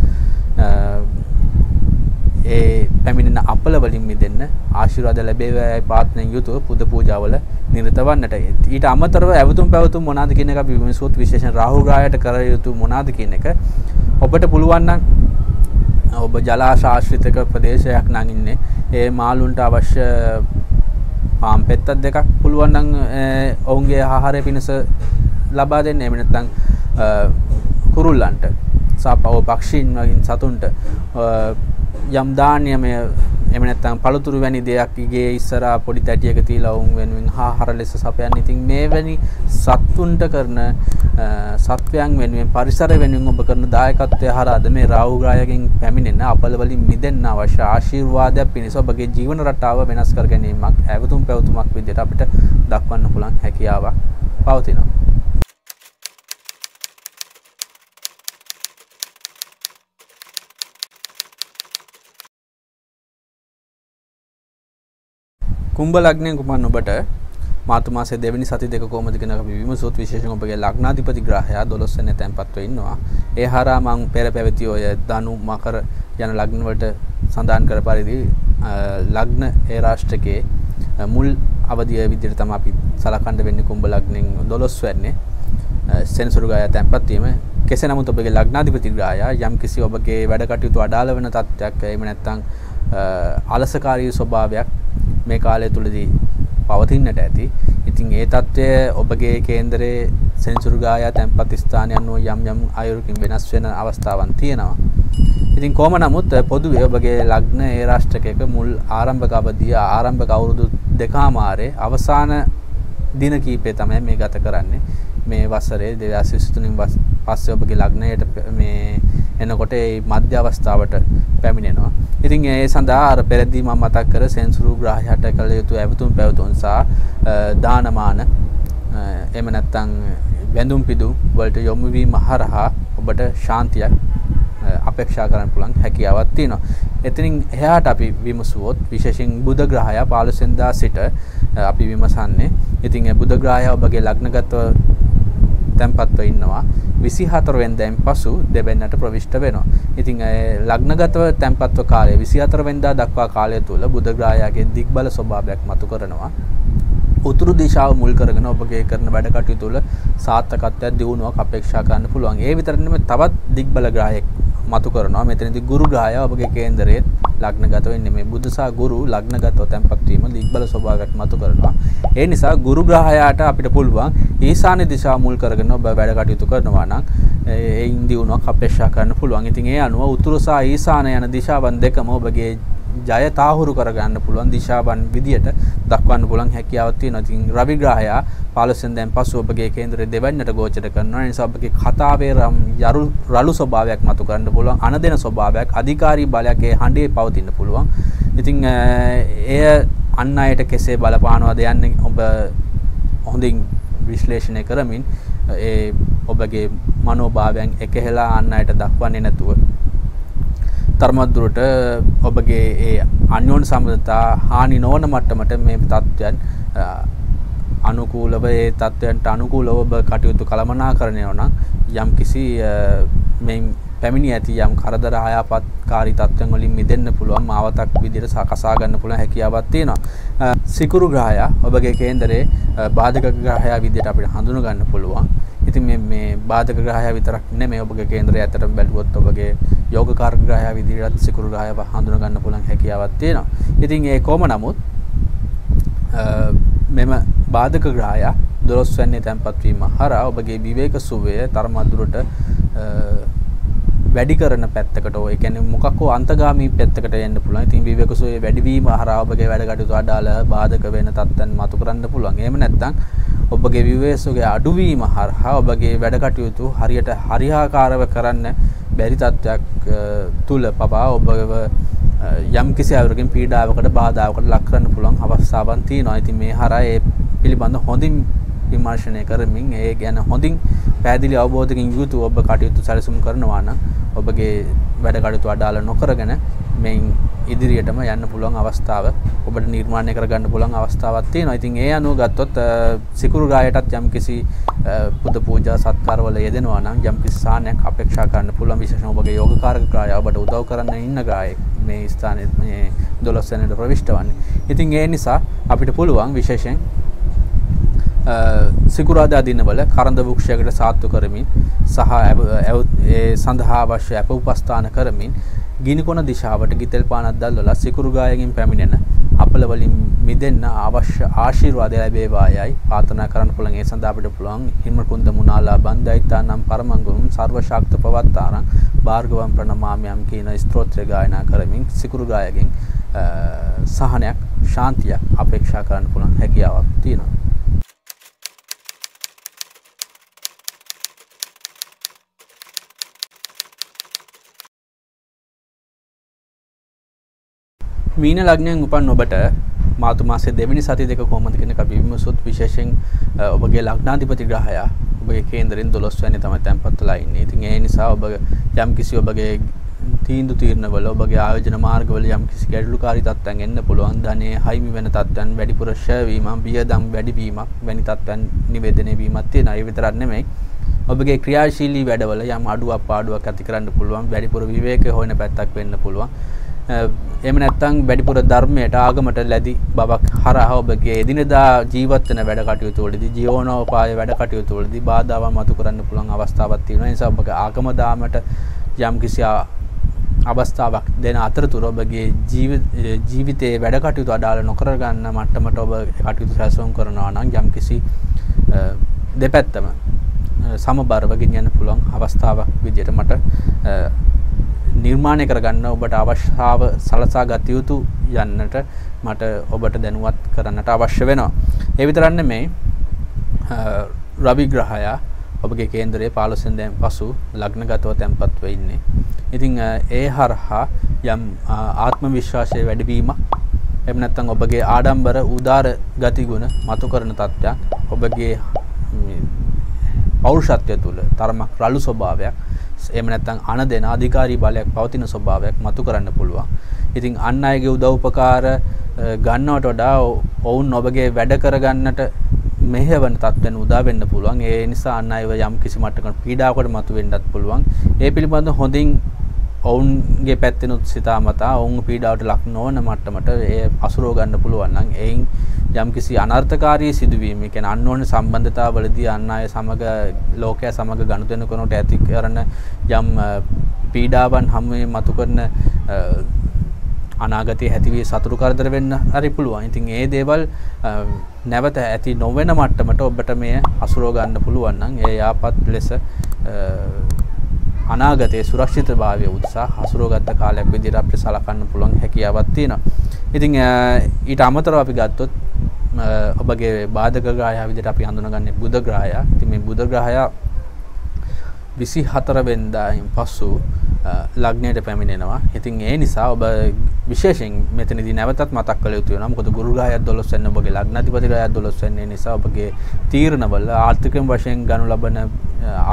ඒ පැමිණෙන අපල වලින් මිදෙන්න ආශිර්වාද ලැබේවායි ප්‍රාර්ථනාවෙන් යුතුව පුද පූජාවල නිරත වන්නට. ඊට අමතරව ඇවතුම් පැවතුම් මොනවාද කියන එක අපි විමසුවොත් විශේෂයෙන් රාහු ග්‍රහයට කර යුතු මොනවාද කියන එක ඔබට පුළුවන් නම් ඔබ ජලාශ ආශ්‍රිතක ප්‍රදේශයක් නම් ඉන්නේ ඒ මාළුන්ට අවශ්‍ය පාම් පෙත්තක් දෙකක් පුළුවන් නම් ඔවුන්ගේ ආහාරය පිණිස ලබා දෙන්න. එහෙම නැත්නම් කුරුල්ලන්ට සපව පක්ෂීන් වගේ සතුන්ට යම් ධාන්‍යමය එහෙම නැත්නම් පළතුරු වැනි දෙයක් ගේ ඉස්සරහා පොඩි තැටියක තියලා වුන් වෙනුවෙන් ආහාර ලෙස සපයන්න. ඉතින් මේ වැනි සත්තුන්ට කරන සත්වයන් වෙනුවෙන් පරිසර වෙනුවෙන් ඔබ කරන දායකත්වය හරහාද මේ රාහු ග්‍රහයෙන් පැමිණෙන අපල වලින් මිදෙන්න අවශ්‍ය ආශිර්වාදයක් පිණිස ඔබගේ ජීවන රටාව වෙනස් කර ගැනීමක් ඇවතුම් පැවතුමක් විදිහට අපිට දක්වන්න පුළුවන් හැකියාවක් පවතිනවා. කුම්භ ලග්නයෙන් කුමන් ඔබට මාර්තු මාසයේ දෙවෙනි සති දෙක කොහොමද කියන අපි විමසුවොත් විශේෂයෙන් ඔබගේ ලග්නාධිපති ග්‍රහයා 12 වෙනි තැන්පත්ව ඉන්නවා. ඒ හරහා මම පෙර පැවති ඔය ධනු මකර යන ලග්න වලට සඳහන් කර පරිදි ලග්න ඒ රාශිකයේ මුල් අවධිය විදිහට තමයි අපි සලකන්න වෙන්නේ කුම්භ ලග්නෙන් 12 වෙන්නේ සෙනසුරු ග්‍රහයා තැන්පත් වීම. කෙසේ නමුත් ඔබගේ ලග්නාධිපති ග්‍රහයා යම් කිසි ඔබගේ වැඩ කටයුතු අඩාල වෙන තත්ත්වයක් එහෙම නැත්නම් අලසකාරී ස්වභාවයක් මේ කාලය තුලදී පවතින්නට ඇති. ඉතින් ඒ தත්ත්වය ඔබගේ කේන්දරයේ සෙන්සුරු ග්‍රහයා තැන්පත් ස්ථානය අනුව යම් අයුරකින් වෙනස් වෙන අවස්ථාවන් තියෙනවා. ඉතින් කොහොම නමුත් පොදුවේ ඔබගේ ලග්න ඒ රාශිකයක මුල් ආරම්භක අවධිය ආරම්භක අවුරුදු දෙකමාරේ අවසාන දින කීපේ තමයි මේ ගත කරන්නේ. මේ වසරේ 2023 පස්සේ ඔබගේ ලග්නයට මේ එනකොට ඒ මධ්‍ය අවස්ථාවට පැමිණෙනවා. ඉතින් ඒ සඳහා අර පෙරදී මම මතක් කර සෙන්සුරු ග්‍රහයට කළ යුතු ඇවතුම් පැවතුම් සහ දානමාන එහෙම නැත්නම් වැඳුම් පිදුම් වලට යොමු වීම හරහා ඔබට ශාන්තියක් අපේක්ෂා කරන්න පුළුවන් හැකියාවක් තියෙනවා. එතනින් එහාට අපි විමසුවොත් විශේෂයෙන් බුධ ග්‍රහයා 15 වෙනිදා සිට අපි විමසන්නේ. ඉතින් ඒ බුධ ග්‍රහයා ඔබගේ ලග්නගතව තැන්පත්ව ඉන්නවා 24 වෙනිදාන් පසු දෙවෙන්නට ප්‍රවිෂ්ඨ වෙනවා. ඉතින් ලග්නගතව තැන්පත්ව කාලය 24 වෙනිදා දක්වා කාලය තුල බුධ ග්‍රහයාගේ දිග්බල ස්වභාවයක් මතු කරනවා. උතුරු දිශාව මුල් කරගෙන ඔබගේ කරන වැඩ කටයුතු වල සාර්ථකත්වයක් දියුණුවක් අපේක්ෂා කරන්න පුළුවන්. ඒ විතර නෙමෙයි තවත් දිග්බල ග්‍රහයෙක් මතු කරනවා. මෙතනදී ගුරු ග්‍රහය ඔබගේ කේන්දරයේ ලග්නගත වෙන්නේ මේ බුධ සහ ගුරු ලග්නගතව තැන්පත් වීම දිග්බල ස්වභාවයක් මතු කරනවා. ඒ නිසා ගුරු ග්‍රහයාට අපිට පුළුවන් ඊශාන්‍ය දිශාව මුල් කරගෙන ඔබ වැඩ කටයුතු කරනවා නම් ඒ ඉන්දියුණක් අපේක්ෂා කරන්න පුළුවන්. ඉතින් ඒ අනුව උතුරු සහ ඊශාන යන දිශාවන් දෙකම ඔබගේ ජය තාහුරු කරගන්න පුළුවන් දිශාවන් විදියට දක්වන්න පුළුවන් හැකියාවක් තියෙනවා. ඉතින් රවි ග්‍රහයා 15 වෙනිදාන් පසු ඔබගේ කේන්දරයේ දෙවන්නට ගෝචර කරනවා. ඒ නිසා ඔබගේ කතාවේ රළු ස්වභාවයක් මතු කරන්න පුළුවන්. අනදෙන ස්වභාවයක්, අධිකාරී බලයක් ඒ හඬේ පවතින්න පුළුවන්. ඉතින් එය අන් අයට කෙසේ බලපානවද යන්නේ ඔබ හොඳින් විශ්ලේෂණය කරමින් ඒ ඔබගේ මනෝභාවයන් එකහෙලා අන් අයට දක්වන්නේ නැතුව තරමද්දුරට ඔබගේ ඒ අන්‍යෝන්‍ය සම්බන්ධතා හානි නොවන මට්ටමට මේ තත්ත්වයන් අනුකූලව ඒ තත්ත්වයන්ට අනුකූලව ඔබ කටයුතු කළමනාකරණය නම් යම් කිසි මේ පැමිණි ඇති යම් කරදර ආයාපත්කාරී තත්ත්වයන් වලින් මිදෙන්න පුළුවන් මාවතක් විදිහට සකසා ගන්න පුළුවන් හැකියාවක් තියෙනවා. සිකුරු ග්‍රහය ඔබගේ කේන්දරයේ බාධක ග්‍රහයා විදිහට අපිට හඳුනා ගන්න පුළුවන්. ඉතින් මේ බාධක ග්‍රහය විතරක් නෙමෙයි ඔබගේ කේන්දරය ඇත්තටම බැලුවොත් ඔබගේ යෝගකාරක ග්‍රහය විදිහට සිකුරු ග්‍රහයව හඳුනා ගන්න පුළුවන් හැකියාවක් තියෙනවා. ඉතින් ඒ කොහොම නමුත් මෙම බාධක ග්‍රහය 12 වෙනි තැන්පත් වීම හරහා ඔබගේ විවේක සුවය තරමද්දුරට වැඩි කරන පැත්තකට ඒ කියන්නේ මොකක් හෝ අන්තගාමී පැත්තකට යන්න පුළුවන්. ඉතින් විවේක සුවය වැඩි වීම හරහා ඔබගේ වැඩ කටයුතු අඩාල බාධක වෙන තත්ත්වයන් මතු කරන්න පුළුවන්. එහෙම නැත්නම් ඔබගේ විවේක සුවය අඩු වීම හරහා ඔබගේ වැඩ කටයුතු හරියට හරියාකාරව කරන්න බැරි තත්ත්වයක් තුල පවා ඔබව යම් කිසි අවරකින් පීඩාවකට බාධාවකට ලක් කරන්න පුළුවන් අවස්ථාවන් තියෙනවා. ඉතින් මේ හරහා ඒ පිළිබඳ හොඳින් විමර්ශනය කරමින් ඒ ගැන හොඳින් පැහැදිලි අවබෝධයකින් යුතුව ඔබ කටයුතු සැලසුම් කරනවා නම් ඔබගේ වැඩ කටයුතු අඩාල නොකරගෙන මෙයින් ඉදිරියටම යන්න පුළුවන් අවස්ථාව ඔබට නිර්මාණය කරගන්න පුළුවන් අවස්ථාවක් තියෙනවා. ඉතින් ඒ අනුව ගත්තොත් සිකුරු ග්‍රහයටත් යම් කිසි පුද පූජා සත්කාරවල යෙදෙනවා නම් යම් කිසි සාහනයක් අපේක්ෂා කරන්න පුළුවන්. විශේෂයෙන් ඔබගේ යෝගකාරක ග්‍රහය ඔබට උදව් කරන්න ඉන්න ග්‍රහයෙක් මේ ස්ථානයේ මේ 12 වෙනිදා ප්‍රවිෂ්ඨ වන්නේ. ඉතින් ඒ නිසා අපිට පුළුවන් විශේෂයෙන් සිකුරාදා දිනවල කරඳ වෘක්ෂයකට සාත්තු කරමින් සහ ඒ සඳහා අවශ්‍ය අප උපස්ථාන කරමින් ගිනිකොන දිශාවට ගිතෙල් පානක් දැල්වලා සිකුරු ගායකින් පැමිණෙන අපල වලින් මිදෙන්න අවශ්‍ය ආශිර්වාදය ලැබේවායයි ප්‍රාර්ථනා කරන්න පුළුවන්. ඒ සඳහා අපිට පුළුවන් හිමකුන්ද මුනාලා බන්දයිතානම් පරමංගුම් සර්වශක්ත පවත්තාරං භාර්ගවම් ප්‍රණමාම්‍යම් කියන ස්තෝත්‍රය ගායනා කරමින් සිකුරු ගායකින් සහනයක් ශාන්තියක් අපේක්ෂා කරන්න පුළුවන් හැකියාවක් තියෙනවා. මීන ලග්නයෙන් උපන් ඔබට මාර්තු මාසයේ දෙවෙනි සති දෙක කොහොමද කියන එක අපි විමසුත් විශේෂයෙන් ඔබගේ ලග්නාධිපති ග්‍රහය ඔබගේ කේන්දරෙන් 12 වෙනි තමයි තැන්පත් වෙලා ඉන්නේ. ඉතින් ඒ නිසා ඔබ යම් කිසි ඔබගේ තීන්දුව తీරනවල ඔබගේ ආයෝජන මාර්ගවල යම් කිසි ගැටලුකාරී තත්ත්වයන් එන්න පුළුවන්. ධනෙ හයිමි වෙන තත්ත්වයන් වැඩිපුර ෂය වීම, වියදම් වැඩි වීමක් වැනි තත්ත්වයන් නිවේදනය වීමක් තියෙනවා. ඒ විතරක් නෙමෙයි ඔබගේ ක්‍රියාශීලී වැඩවල යම් අඩුවක් පාඩුවක් ඇති කරන්න පුළුවන්. වැඩිපුර විවේකය හොයන පැත්තක් වෙන්න පුළුවන්. එහෙම නැත්නම් වැඩිපුර ධර්මයට ආගමට ලැබි බවක් හරහා ඔබගේ එදිනදා ජීවත් වෙන වැඩ කටයුතු වලදී ජීවනෝපාය වැඩ කටයුතු වලදී බාධාවන් මතු කරන්න පුළුවන් අවස්ථාවක් තියෙනවා. ඒ නිසා ඔබගේ ආගම දාමට යම් කිසි අවස්ථාවක් දෙන අතරතුර ඔබගේ ජීවිතයේ වැඩ කටයුතු අඩාල නොකර ගන්න මට්ටමට ඔබ කටයුතු සැලසුම් කරනවා නම් යම් කිසි දෙපැත්තම සමබරව ගෙනියන්න පුළුවන් අවස්ථාවක් විදිහට මට නිර්මාණය කරගන්න ඔබට අවශ්‍යතාව සලසා ගත යුතු යන්නට මට ඔබට දැනුවත් කරන්නට අවශ්‍ය වෙනවා. ඒ විතරක් නෙමෙයි රවි ග්‍රහය ඔබගේ කේන්දරයේ 15 වෙනිදාන් පසු ලග්නගතව තැන්පත් වෙ ඉන්නේ. ඉතින් ඒ හරහා යම් ආත්ම විශ්වාසයේ වැඩිවීමක් එහෙම නැත්නම් ඔබගේ ආඩම්බර උදාර ගතිගුණ මතු කරන තත්ත්වයක් ඔබගේ පෞරුෂත්වය තුළ තරමක් රළු ස්වභාවයක් එහෙම නැත්නම් අනදෙන අධිකාරී බලයක් පවතින ස්වභාවයක් මතු කරන්න පුළුවන්. ඉතින් අන් අයගේ උදව් උපකාර ගන්නවට වඩා ඔවුන් ඔබගේ වැඩ කරගන්නට මෙහෙවන තත්ත්වෙන් උදා වෙන්න පුළුවන්. ඒ නිසා අන් අයව යම් කිසි මට්ටමකට පීඩාවකට මතු වෙන්නත් පුළුවන්. ඒ පිළිබඳව හොඳින් ඔවුන්ගේ පැත්තෙනුත් සිතාමතා ඔවුන් පීඩාවට ලක් නොවන මට්ටමට ඒ අසුරව ගන්න පුළුවන් නම් එයින් යම්කිසි අනර්ථකාරී සිදුවීම්, ඒ කියන්නේ අන්‍යෝන්‍ය සම්බන්ධතාවවලදී අන් අය සමග ලෝකයා සමග ගනුදෙනු කරනකොට ඇති කරන යම් පීඩාවන් හැමෝම මතු කරන අනාගතයේ ඇතිවී සතුරු කරදර වෙන්න හරි පුළුවන්. ඉතින් ඒ දේවල් නැවත ඇති නොවන මට්ටමට ඔබට මේ අසුරව ගන්න පුළුවන් නම් ඒ යාපත් ලෙස අනාගතයේ සුරක්ෂිතභාවය උදෙසා හසුරුවගත්ත කාලයක් විදිහට අපිට සලකන්න පුළුවන් හැකියාවක් තියෙනවා. ඉතින් ඊට අමතරව අපි ගත්තොත් ඔබගේ බාධක ග්‍රහයා විදිහට අපි හඳුනගන්නේ බුධ ග්‍රහයා. ඉතින් මේ බුධ ග්‍රහයා 24 වෙනිදායින් පසු ලග්නයට පැමිණෙනවා. ඉතින් ඒ නිසා ඔබ විශේෂයෙන් මෙතනදී නැවතත් මතක් කළ යුතු වෙනවා. මොකද ගුරු ග්‍රහය 12 වෙනි ඔබගේ ලග්නාධිපති ග්‍රහය 12 වෙනි නිසා ඔබගේ තීරණවල ආර්ථික වශයෙන් ගනු ලබන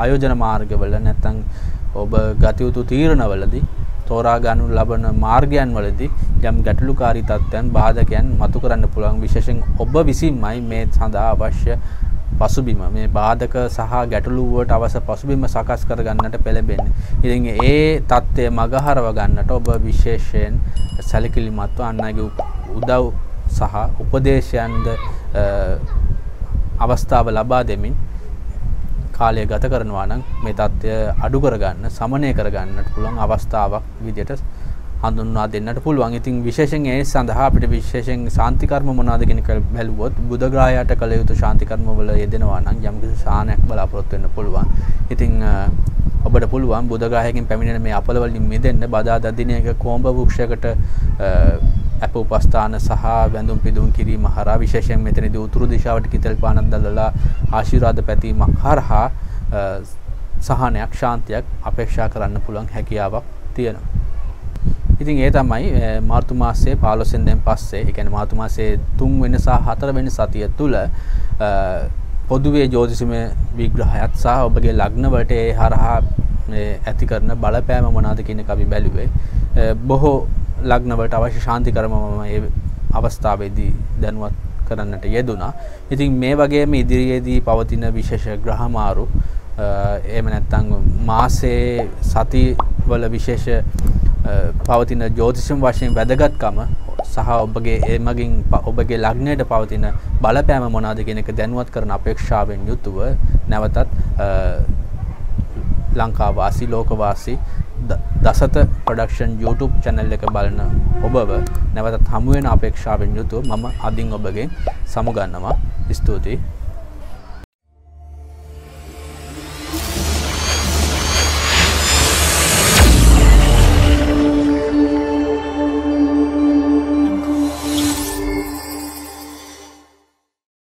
ආයෝජන මාර්ගවල නැත්නම් ඔබ ගත යුතු තීරණවලදී තෝරා ගනු ලබන මාර්ගයන් වලදී යම් ගැටලුකාරී තත්ත්වයන් බාධකයන් මතු කරන්න පුළුවන්. විශේෂයෙන් ඔබ විසින්මයි මේ සඳහා අවශ්‍ය පසුබිම, මේ බාධක සහ ගැටලු වලට අවශ්‍ය පසුබිම සකස් කර ගන්නට පෙළඹෙන්නේ. ඉතින් ඒ தත්ත්වය මගහරව ගන්නට ඔබ විශේෂයෙන් සැලකිලිමත්ව අන් අයගේ උදව් සහ උපදේශයන්ද අවස්ථාව ලබා දෙමින් කාලය ගත කරනවා නම් මේ தත්ත්වය අඩු කරගන්න, සමනය කරගන්නට පුළුවන් අවස්ථාවක් විදිහට හඳුන්වා දෙන්නට පුළුවන්. ඉතින් විශේෂයෙන් ඒ සඳහා අපිට විශේෂයෙන් ශාන්ති කර්ම මොනවාද කියන එක බැලුවොත් බුධ ග්‍රහයාට කළ යුතු ශාන්ති කර්ම වල යෙදෙනවා නම් යම්කිසි සාහනයක් බලාපොරොත්තු වෙන්න පුළුවන්. ඉතින් ඔබට පුළුවන් බුධ ග්‍රහයෙන් පැමිණෙන මේ අපල වලින් මිදෙන්න බදාදා දිනයක කොඹ වෘක්ෂයකට අප උපස්ථාන සහ වැඳුම් පිදුම් කිරීම හරහා විශේෂයෙන් මෙතනදී උතුරු දිශාවට කිතල් පානක් දැල්වලා ආශිර්වාද පැතීමක් හරහා සහනයක්, ශාන්තියක් අපේක්ෂා කරන්න පුළුවන් හැකියාවක් තියෙනවා. ඉතින් ඒ තමයි මාර්තු මාසයේ 15 වෙනිදාන් පස්සේ, ඒ කියන්නේ මාර්තු මාසයේ 3 වෙනි සහ 4 වෙනි සතිය තුල පොදුවේ ජ්‍යොතිෂමය විග්‍රහයත් සහ ඔබගේ ලග්න වලට ඒ හරහා ඇති කරන බලපෑම මොනවාද කියන එක අපි බැලුවේ. බොහෝ ලග්න වලට අවශ්‍ය ශාන්ති කර්ම මම මේ අවස්ථාවේදී දැනුවත් කරන්නට යෙදුණා. ඉතින් මේ වගේම ඉදිරියේදී පවතින විශේෂ ග්‍රහ මාරු එහෙම නැත්නම් මාසයේ සති වල විශේෂ පවතින ජ්‍යොතිෂම් වශයෙන් වැදගත්කම සහ ඔබගේ එමගින් ඔබගේ ලග්නයට පවතින බලපෑම මොනවාද කියන එක දැනුවත් කරන අපේක්ෂාවෙන් යුතුව නැවතත් ලංකාවාසී ලෝකවාසී දසත ප්‍රොඩක්ෂන් YouTube channel එක බලන ඔබව නැවතත් හමු වෙන අපේක්ෂාවෙන් යුතුව මම අදින් ඔබගෙන් සමුගන්නවා. ස්තුතියි.